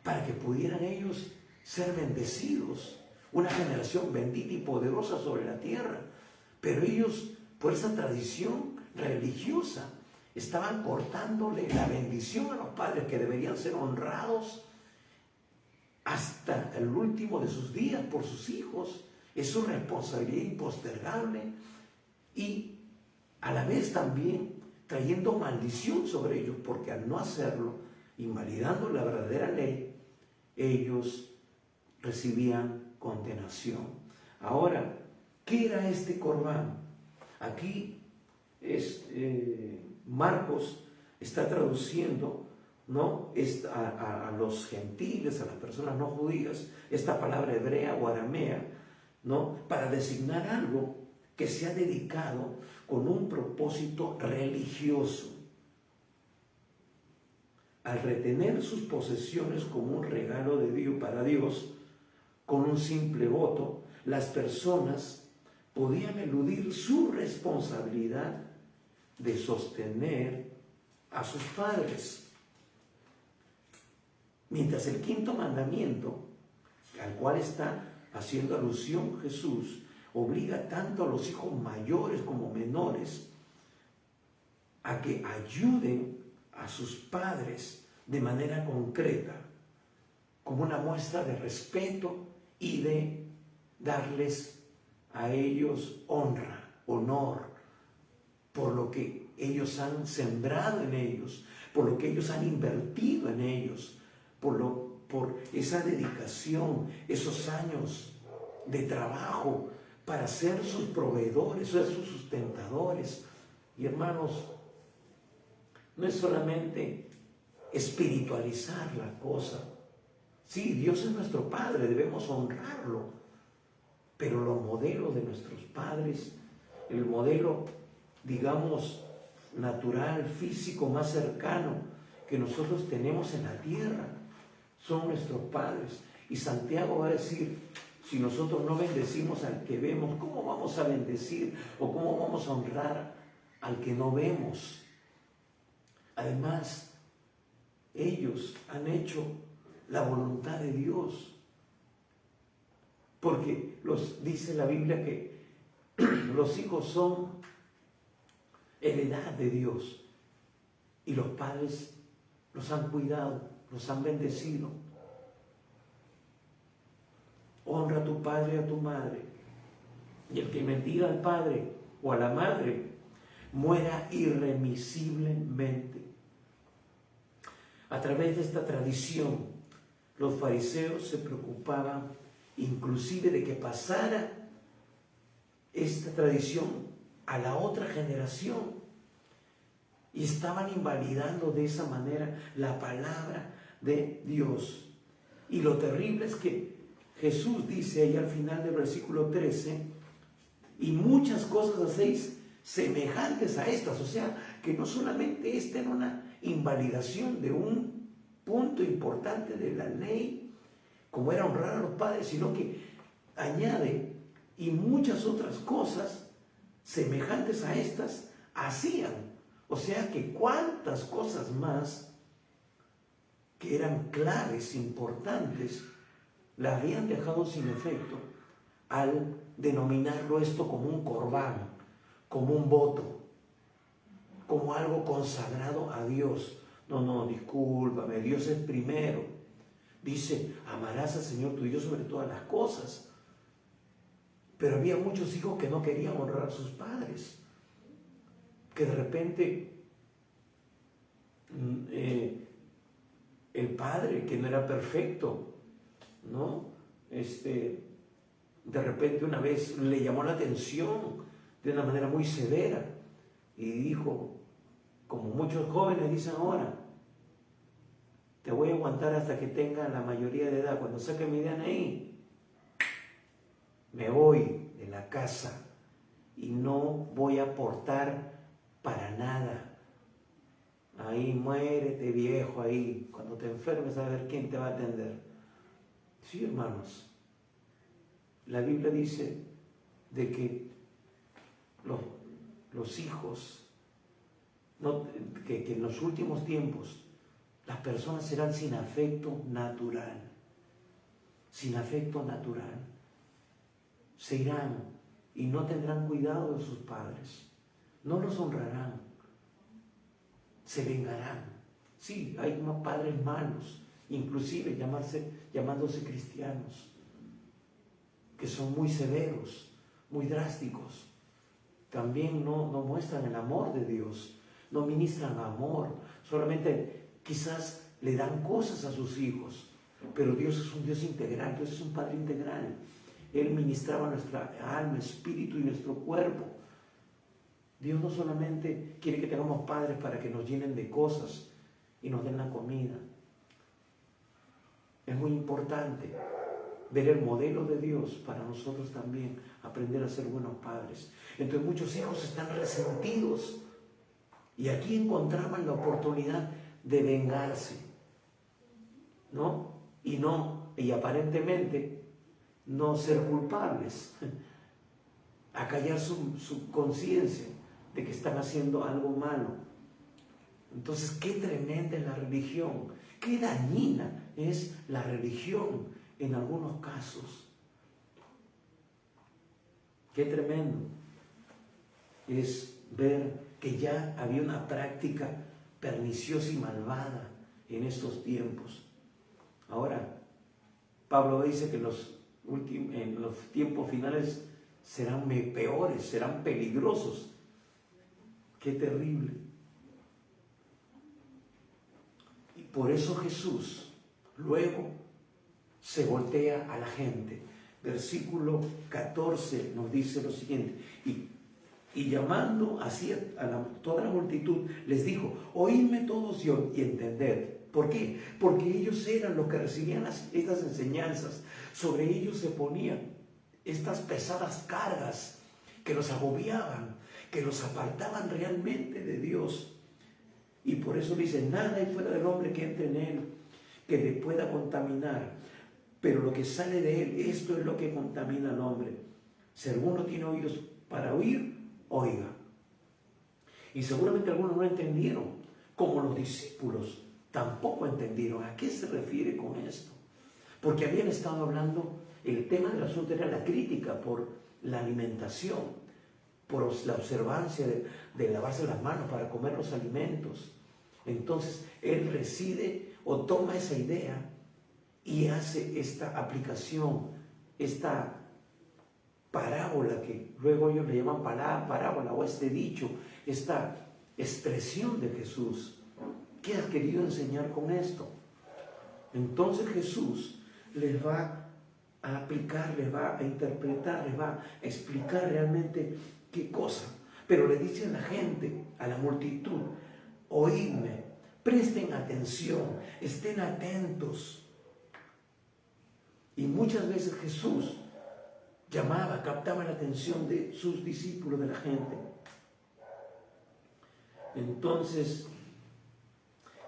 para que pudieran ellos ser bendecidos, una generación bendita y poderosa sobre la tierra. Pero ellos, por esa tradición religiosa, estaban cortándole la bendición a los padres, que deberían ser honrados hasta el último de sus días por sus hijos. Es su responsabilidad impostergable, y a la vez también trayendo maldición sobre ellos, porque al no hacerlo, invalidando la verdadera ley, ellos recibían condenación. Ahora, ¿qué era este corbán? Aquí Marcos está traduciendo, ¿no?, a los gentiles, a las personas no judías, esta palabra hebrea o aramea, ¿no?, para designar algo que se ha dedicado con un propósito religioso. Al retener sus posesiones como un regalo de Dios para Dios, con un simple voto, las personas podían eludir su responsabilidad de sostener a sus padres. Mientras el quinto mandamiento, al cual está haciendo alusión Jesús, obliga tanto a los hijos mayores como menores a que ayuden a sus padres de manera concreta, como una muestra de respeto y de darles a ellos honra, honor, por lo que ellos han sembrado en ellos, por lo que ellos han invertido en ellos, por esa dedicación, esos años de trabajo para ser sus proveedores, ser sus sustentadores. Y hermanos, no es solamente espiritualizar la cosa. Sí, Dios es nuestro Padre, debemos honrarlo, pero los modelos de nuestros padres, el modelo, digamos, natural, físico, más cercano que nosotros tenemos en la tierra, son nuestros padres. Y Santiago va a decir: si nosotros no bendecimos al que vemos, ¿cómo vamos a bendecir o cómo vamos a honrar al que no vemos? Además, ellos han hecho la voluntad de Dios, porque dice la Biblia que los hijos son heredad de Dios, y los padres los han cuidado, los han bendecido. Honra a tu padre y a tu madre, y el que bendiga al padre o a la madre muera irremisiblemente. A través de esta tradición, los fariseos se preocupaban inclusive de que pasara esta tradición a la otra generación, y estaban invalidando de esa manera la palabra de Dios. Y lo terrible es que Jesús dice ahí al final del versículo 13: y muchas cosas hacéis semejantes a estas. O sea, que no solamente esta era una invalidación de un punto importante de la ley, como era honrar a los padres, sino que añade: y muchas otras cosas semejantes a estas hacían. O sea que cuántas cosas más que eran claves, importantes, la habían dejado sin efecto al denominarlo esto como un corbán, como un voto, como algo consagrado a Dios. No, discúlpame, Dios es primero. Dice, amarás al Señor tu Dios sobre todas las cosas. Pero había muchos hijos que no querían honrar a sus padres, que de repente el padre, que no era perfecto, ¿no? De repente una vez le llamó la atención de una manera muy severa y dijo, como muchos jóvenes dicen ahora, te voy a aguantar hasta que tenga la mayoría de edad. Cuando saque mi DNI, me voy de la casa y no voy a aportar para nada. Ahí muérete, viejo, ahí. Cuando te enfermes, a ver quién te va a atender. Sí, hermanos. La Biblia dice de que los hijos, que en los últimos tiempos las personas serán sin afecto natural. Sin afecto natural. Se irán y no tendrán cuidado de sus padres. No los honrarán. Se vengarán. Sí, hay unos padres malos, inclusive llamándose cristianos, que son muy severos, muy drásticos. También no muestran el amor de Dios, no ministran amor, solamente quizás le dan cosas a sus hijos, pero Dios es un Dios integral, Dios es un Padre integral. Él ministraba nuestra alma, espíritu y nuestro cuerpo. Dios no solamente quiere que tengamos padres para que nos llenen de cosas y nos den la comida. Es muy importante ver el modelo de Dios para nosotros también, aprender a ser buenos padres. Entonces muchos hijos están resentidos y aquí encontraban la oportunidad de vengarse, ¿no? Y aparentemente no ser culpables, acallar su conciencia de que están haciendo algo malo. Entonces, qué tremenda es la religión, qué dañina es la religión en algunos casos. Qué tremendo es ver que ya había una práctica perniciosa y malvada en estos tiempos. Ahora, Pablo dice que en los tiempos finales serán peores, serán peligrosos. Qué terrible. Y por eso Jesús luego se voltea a la gente. Versículo 14 nos dice lo siguiente: y llamando así a toda la multitud, les dijo: oídme todos y entended. ¿Por qué? Porque ellos eran los que recibían estas enseñanzas. Sobre ellos se ponían estas pesadas cargas que los agobiaban, que los apartaban realmente de Dios. Y por eso dice: nada hay fuera del hombre que entre en él, que le pueda contaminar. Pero lo que sale de él, esto es lo que contamina al hombre. Si alguno tiene oídos para oír, oiga. Y seguramente algunos no entendieron, como los discípulos tampoco entendieron a qué se refiere con esto. Porque habían estado hablando, el tema del asunto era la crítica por la alimentación, por la observancia de lavarse las manos para comer los alimentos. Entonces él reside o toma esa idea y hace esta aplicación, esta parábola, que luego ellos le llaman parábola, o este dicho, esta expresión de Jesús. ¿Qué has querido enseñar con esto? Entonces Jesús les va a aplicar, les va a interpretar, les va a explicar realmente qué cosa. Pero le dice a la gente, a la multitud: oídme, presten atención, estén atentos. Y muchas veces Jesús llamaba, captaba la atención de sus discípulos, de la gente. Entonces,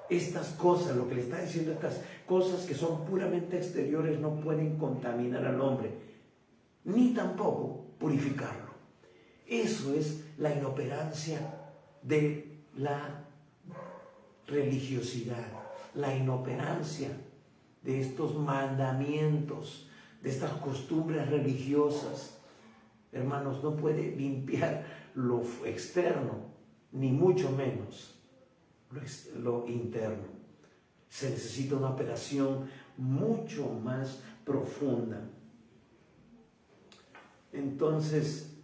estas cosas, lo que le está diciendo, estas cosas que son puramente exteriores, no pueden contaminar al hombre, ni tampoco purificarlo. Eso es la inoperancia de la religiosidad, la inoperancia de estos mandamientos, de estas costumbres religiosas. Hermanos, no puede limpiar lo externo, ni mucho menos lo interno. Se necesita una operación mucho más profunda. Entonces,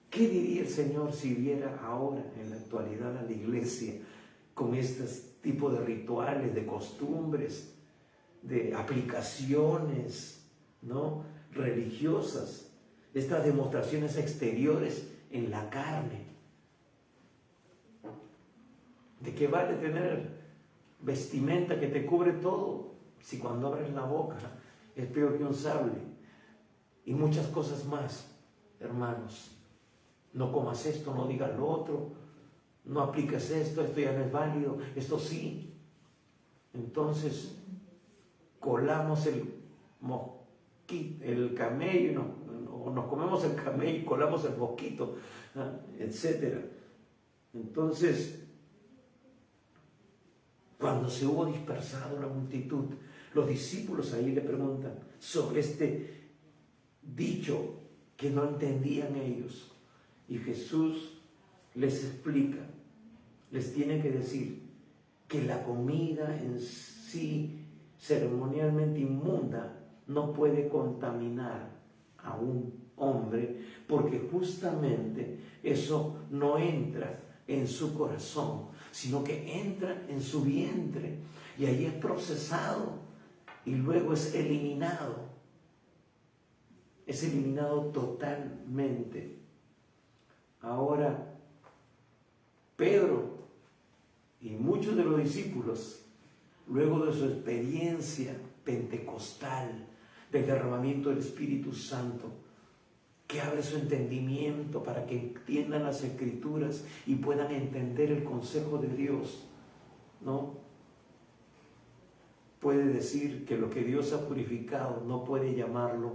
¿qué diría el Señor si viera ahora, en la actualidad, a la iglesia con este tipo de rituales, de costumbres, de aplicaciones, ¿no?, religiosas, estas demostraciones exteriores en la carne? ¿De qué vale tener vestimenta que te cubre todo si cuando abres la boca es peor que un sable? Y muchas cosas más, hermanos. No comas esto, no digas lo otro, no apliques esto, esto ya no es válido, esto sí. Entonces, colamos el camello, o nos comemos el camello y colamos el mosquito, etc. Entonces, cuando se hubo dispersado la multitud, los discípulos ahí le preguntan sobre este dicho que no entendían ellos. Y Jesús les explica, les tiene que decir que la comida en sí, ceremonialmente inmunda, no puede contaminar a un hombre, porque justamente eso no entra en su corazón, sino que entra en su vientre y ahí es procesado y luego es eliminado totalmente. Ahora, Pedro y muchos de los discípulos, luego de su experiencia pentecostal, del derramamiento del Espíritu Santo, que abre su entendimiento para que entiendan las Escrituras y puedan entender el consejo de Dios, ¿no? Puede decir que lo que Dios ha purificado no puede llamarlo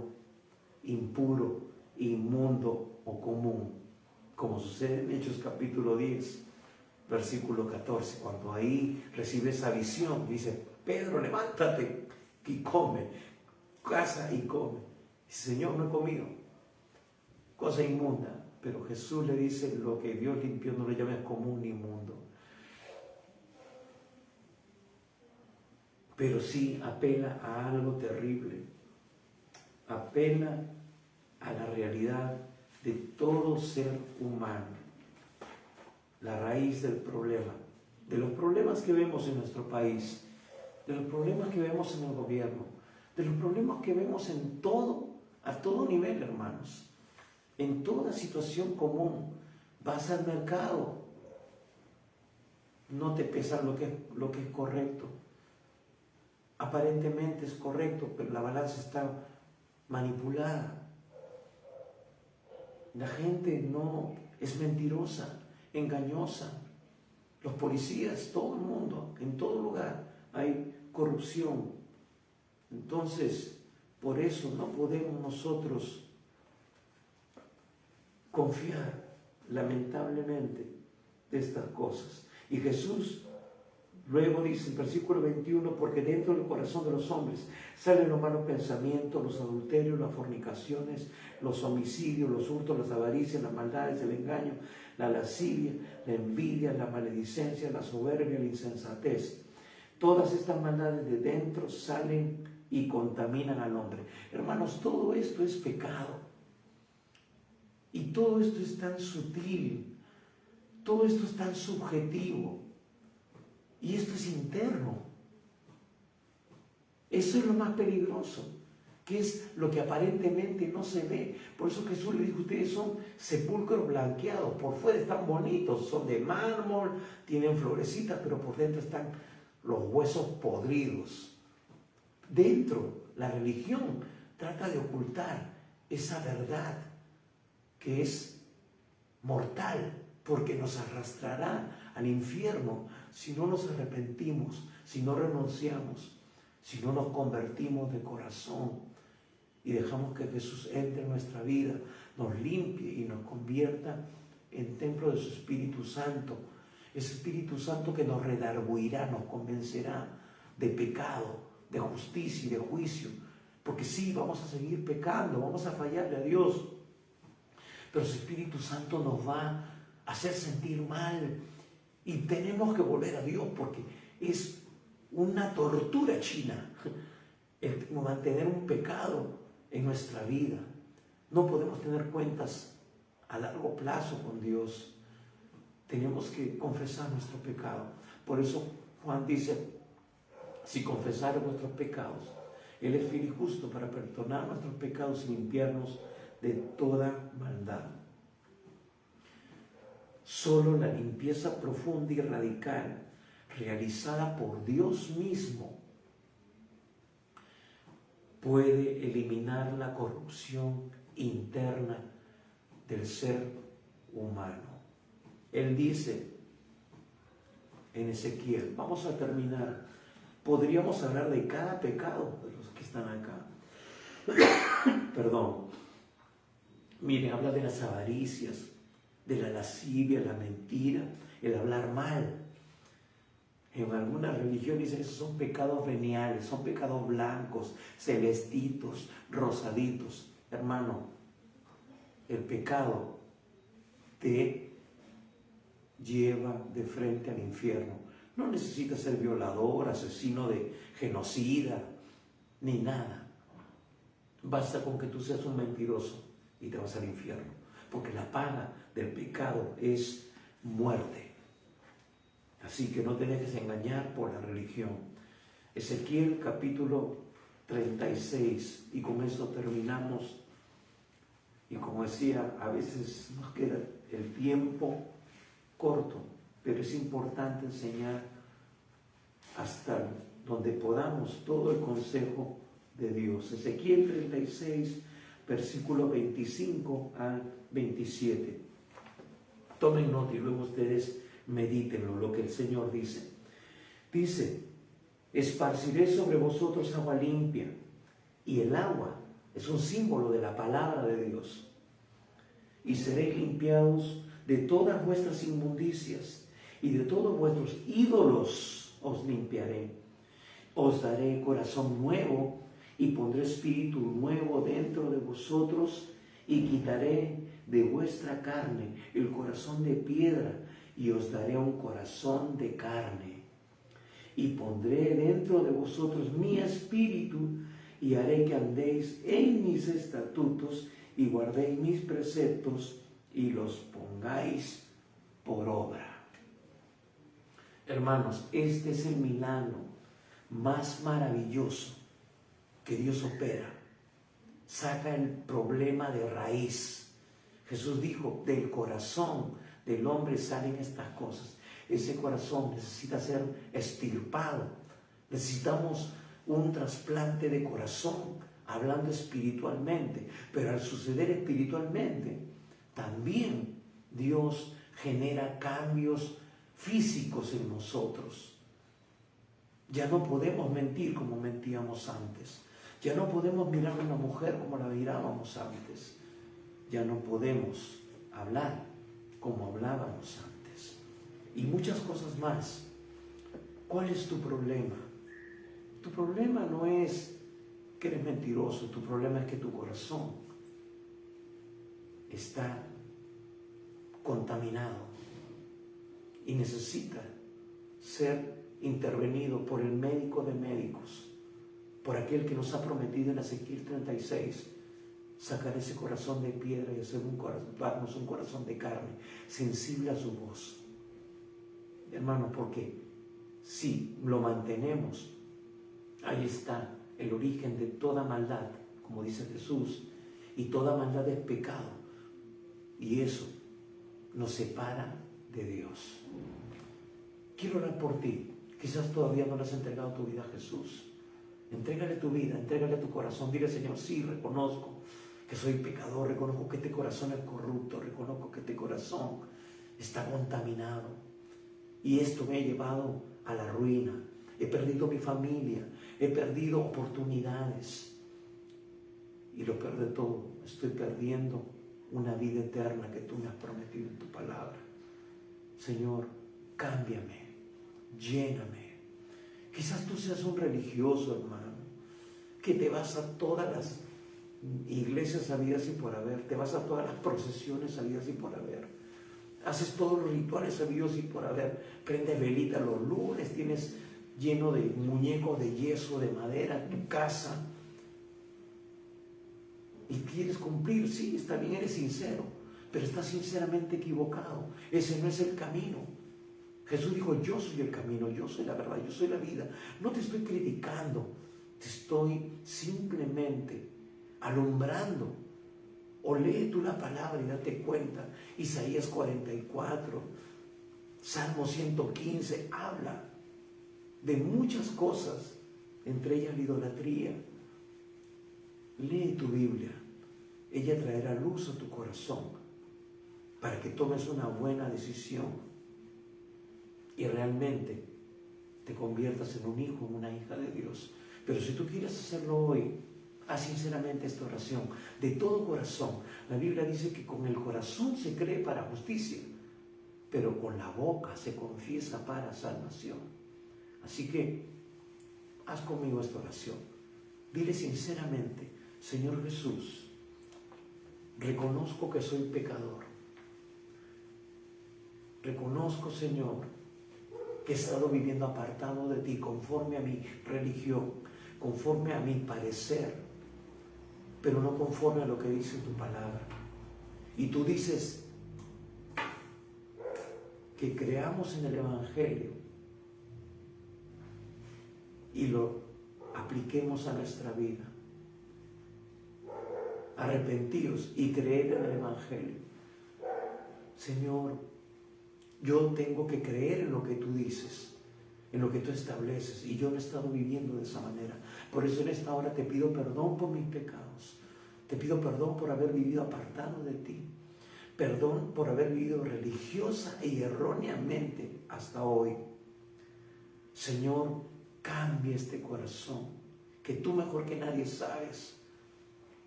impuro, inmundo o común, como sucede en Hechos capítulo 10, versículo 14, cuando ahí recibe esa visión, dice: Pedro, levántate y come, caza y come. Dice: Señor, no he comido, cosa inmunda. Pero Jesús le dice: lo que Dios limpió no le llames común ni inmundo. Pero sí apela a algo terrible, apela a la realidad de todo ser humano, la raíz del problema, de los problemas que vemos en nuestro país, de los problemas que vemos en el gobierno, de los problemas que vemos en todo, a todo nivel, hermanos, en toda situación común. Vas al mercado, no te pesa lo que es correcto. Aparentemente es correcto, pero la balanza está manipulada. La gente no es mentirosa, engañosa. Los policías, todo el mundo, en todo lugar hay corrupción. Entonces, por eso no podemos nosotros confiar, lamentablemente, de estas cosas. Y Jesús luego dice en versículo 21, porque dentro del corazón de los hombres salen los malos pensamientos, los adulterios, las fornicaciones, los homicidios, los hurtos, las avaricias, las maldades, el engaño, la lascivia, la envidia, la maledicencia, la soberbia, la insensatez. Todas estas maldades de dentro salen y contaminan al hombre. Hermanos, todo esto es pecado. Y todo esto es tan sutil, todo esto es tan subjetivo. Y esto es interno. Eso es lo más peligroso, que es lo que aparentemente no se ve. Por eso Jesús le dijo: ustedes son sepulcros blanqueados, por fuera están bonitos, son de mármol, tienen florecitas, pero por dentro están los huesos podridos. Dentro, la religión trata de ocultar esa verdad que es mortal, porque nos arrastrará al infierno si no nos arrepentimos, si no renunciamos, si no nos convertimos de corazón y dejamos que Jesús entre en nuestra vida, nos limpie y nos convierta en templo de su Espíritu Santo. Ese Espíritu Santo que nos redarguirá, nos convencerá de pecado, de justicia y de juicio. Porque sí, vamos a seguir pecando, vamos a fallarle a Dios, pero su Espíritu Santo nos va a hacer sentir mal y tenemos que volver a Dios, porque es una tortura china el mantener un pecado en nuestra vida. No podemos tener cuentas a largo plazo con Dios. Tenemos que confesar nuestro pecado. Por eso Juan dice, si confesáramos nuestros pecados, Él es fiel y justo para perdonar nuestros pecados y limpiarnos de toda maldad. Solo la limpieza profunda y radical realizada por Dios mismo puede eliminar la corrupción interna del ser humano. Él dice en Ezequiel, vamos a terminar, podríamos hablar de cada pecado de los que están acá. Perdón. Miren, habla de las avaricias, de la lascivia, la mentira, el hablar mal. En algunas religiones dicen que esos son pecados veniales, son pecados blancos, celestitos, rosaditos. Hermano, el pecado te lleva de frente al infierno. No necesitas ser violador, asesino, de genocida, ni nada. Basta con que tú seas un mentiroso y te vas al infierno, porque la paga del pecado es muerte. Así que no te dejes engañar por la religión. Ezequiel capítulo 36, y con eso terminamos. Y como decía, a veces nos queda el tiempo corto, pero es importante enseñar hasta donde podamos todo el consejo de Dios. Ezequiel 36, versículo 25 al 27. Tomen nota y luego ustedes medítenlo, lo que el Señor dice. Dice, esparciré sobre vosotros agua limpia, y el agua es un símbolo de la palabra de Dios. Y seréis limpiados de todas vuestras inmundicias, y de todos vuestros ídolos os limpiaré. Os daré corazón nuevo, y pondré espíritu nuevo dentro de vosotros, y quitaré de vuestra carne el corazón de piedra, y os daré un corazón de carne. Y pondré dentro de vosotros mi espíritu, y haré que andéis en mis estatutos, y guardéis mis preceptos, y los pongáis por obra. Hermanos, este es el milagro más maravilloso que Dios opera. Saca el problema de raíz. Jesús dijo, del corazón del hombre salen estas cosas. Ese corazón necesita ser extirpado. Necesitamos un trasplante de corazón, hablando espiritualmente. Pero al suceder espiritualmente, también Dios genera cambios físicos en nosotros. Ya no podemos mentir como mentíamos antes. Ya no podemos mirar a una mujer como la mirábamos antes. Ya no podemos hablar como hablábamos antes. Y muchas cosas más. ¿Cuál es tu problema? Tu problema no es que eres mentiroso. Tu problema es que tu corazón está contaminado y necesita ser intervenido por el médico de médicos, por aquel que nos ha prometido en Ezequiel 36 sacar ese corazón de piedra y darnos un corazón de carne, sensible a su voz. Hermano, porque si lo mantenemos, ahí está el origen de toda maldad, como dice Jesús, y toda maldad es pecado, y eso nos separa de Dios. Quiero orar por ti. Quizás todavía no le has entregado tu vida a Jesús. Entrégale tu vida, entrégale tu corazón. Dile, Señor, sí, reconozco que soy pecador, reconozco que este corazón es corrupto, reconozco que este corazón está contaminado. Y esto me ha llevado a la ruina. He perdido mi familia, he perdido oportunidades. Y lo peor de todo, estoy perdiendo una vida eterna que tú me has prometido en tu palabra. Señor, cámbiame, lléname. Quizás tú seas un religioso, hermano, que te vas a todas las iglesias habidas y por haber, te vas a todas las procesiones habidas y por haber, haces todos los rituales habidos y por haber, prendes velita los lunes, tienes lleno de muñecos de yeso, de madera, en tu casa, y quieres cumplir, sí, está bien, eres sincero, pero estás sinceramente equivocado. Ese no es el camino. Jesús dijo, yo soy el camino, yo soy la verdad, yo soy la vida. No te estoy criticando, te estoy simplemente alumbrando. O lee tú la palabra y date cuenta. Isaías 44, Salmo 115, habla de muchas cosas, entre ellas la idolatría. Lee tu Biblia, ella traerá luz a tu corazón para que tomes una buena decisión y realmente te conviertas en un hijo, en una hija de Dios. Pero si tú quieres hacerlo hoy, haz sinceramente esta oración, de todo corazón. La Biblia dice que con el corazón se cree para justicia, pero con la boca se confiesa para salvación. Así que haz conmigo esta oración. Dile sinceramente, Señor Jesús, reconozco que soy pecador. Reconozco, Señor, que he estado viviendo apartado de ti, conforme a mi religión, conforme a mi parecer, pero no conforme a lo que dice tu palabra. Y tú dices que creamos en el Evangelio y lo apliquemos a nuestra vida. Arrepentíos y creer en el Evangelio. Señor, yo tengo que creer en lo que tú dices, en lo que tú estableces, y yo no he estado viviendo de esa manera. Por eso en esta hora te pido perdón por mis pecados. Te pido perdón por haber vivido apartado de ti. Perdón por haber vivido religiosa y erróneamente hasta hoy. Señor, cambia este corazón, que tú mejor que nadie sabes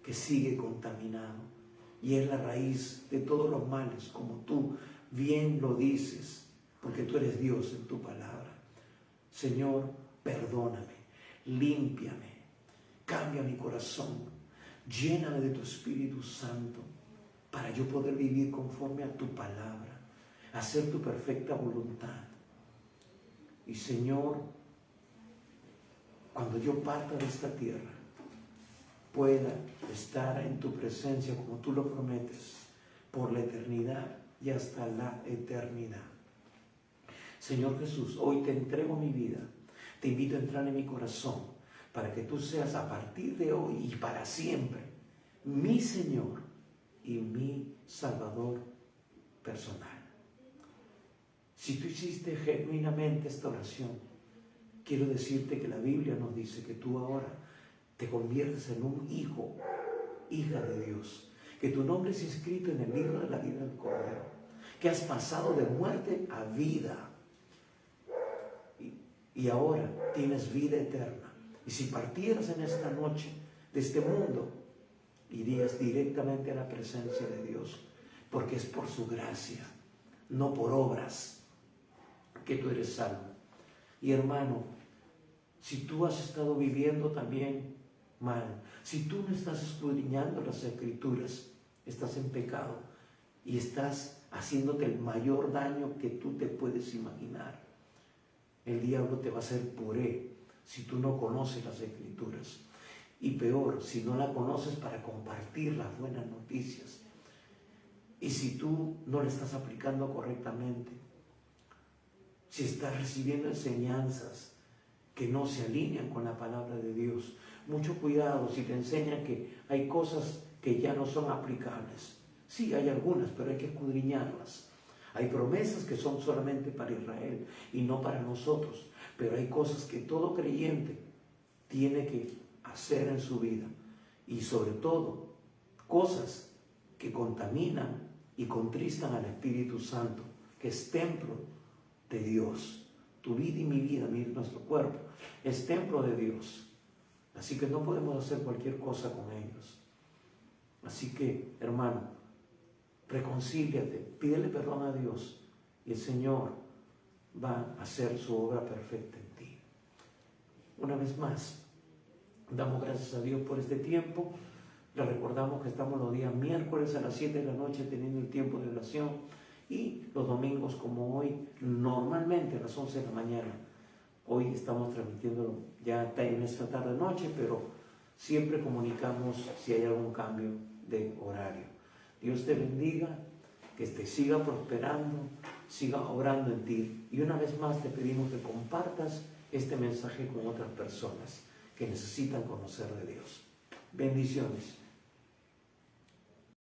que sigue contaminado y es la raíz de todos los males, como tú bien lo dices, porque tú eres Dios en tu palabra. Señor, perdóname, límpiame, cambia mi corazón, lléname de tu Espíritu Santo para yo poder vivir conforme a tu palabra, hacer tu perfecta voluntad. Y Señor, cuando yo parta de esta tierra, pueda estar en tu presencia como tú lo prometes, por la eternidad y hasta la eternidad. Señor Jesús, hoy te entrego mi vida, te invito a entrar en mi corazón, para que tú seas a partir de hoy y para siempre mi Señor y mi Salvador personal. Si tú hiciste genuinamente esta oración, quiero decirte que la Biblia nos dice que tú ahora te conviertes en un hijo, hija de Dios, que tu nombre es inscrito en el libro de la vida del Cordero, que has pasado de muerte a vida y ahora tienes vida eterna. Y si partieras en esta noche de este mundo, irías directamente a la presencia de Dios, porque es por su gracia, no por obras, que tú eres salvo. Y hermano, si tú has estado viviendo también mal, si tú no estás escudriñando las Escrituras, estás en pecado y estás haciéndote el mayor daño que tú te puedes imaginar. El diablo te va a hacer puré si tú no conoces las Escrituras. Y peor, si no la conoces para compartir las buenas noticias. Y si tú no la estás aplicando correctamente, si estás recibiendo enseñanzas que no se alinean con la palabra de Dios, mucho cuidado si te enseñan que hay cosas que ya no son aplicables. Sí, hay algunas, pero hay que escudriñarlas. Hay promesas que son solamente para Israel y no para nosotros, pero hay cosas que todo creyente tiene que hacer en su vida, y sobre todo cosas que contaminan y contristan al Espíritu Santo, que es templo de Dios. Tu vida y mi vida, nuestro cuerpo, es templo de Dios. Así que no podemos hacer cualquier cosa con ellos. Así que, hermano, reconcíliate, pídele perdón a Dios y el Señor va a hacer su obra perfecta en ti. Una vez más, damos gracias a Dios por este tiempo. Le recordamos que estamos los días miércoles a las 7 de la noche teniendo el tiempo de oración, y los domingos como hoy, normalmente a las 11 de la mañana, Hoy estamos transmitiendo ya en esta tarde-noche, pero siempre comunicamos si hay algún cambio de horario. Dios te bendiga, que te siga prosperando, siga obrando en ti. Y una vez más te pedimos que compartas este mensaje con otras personas que necesitan conocer de Dios. Bendiciones.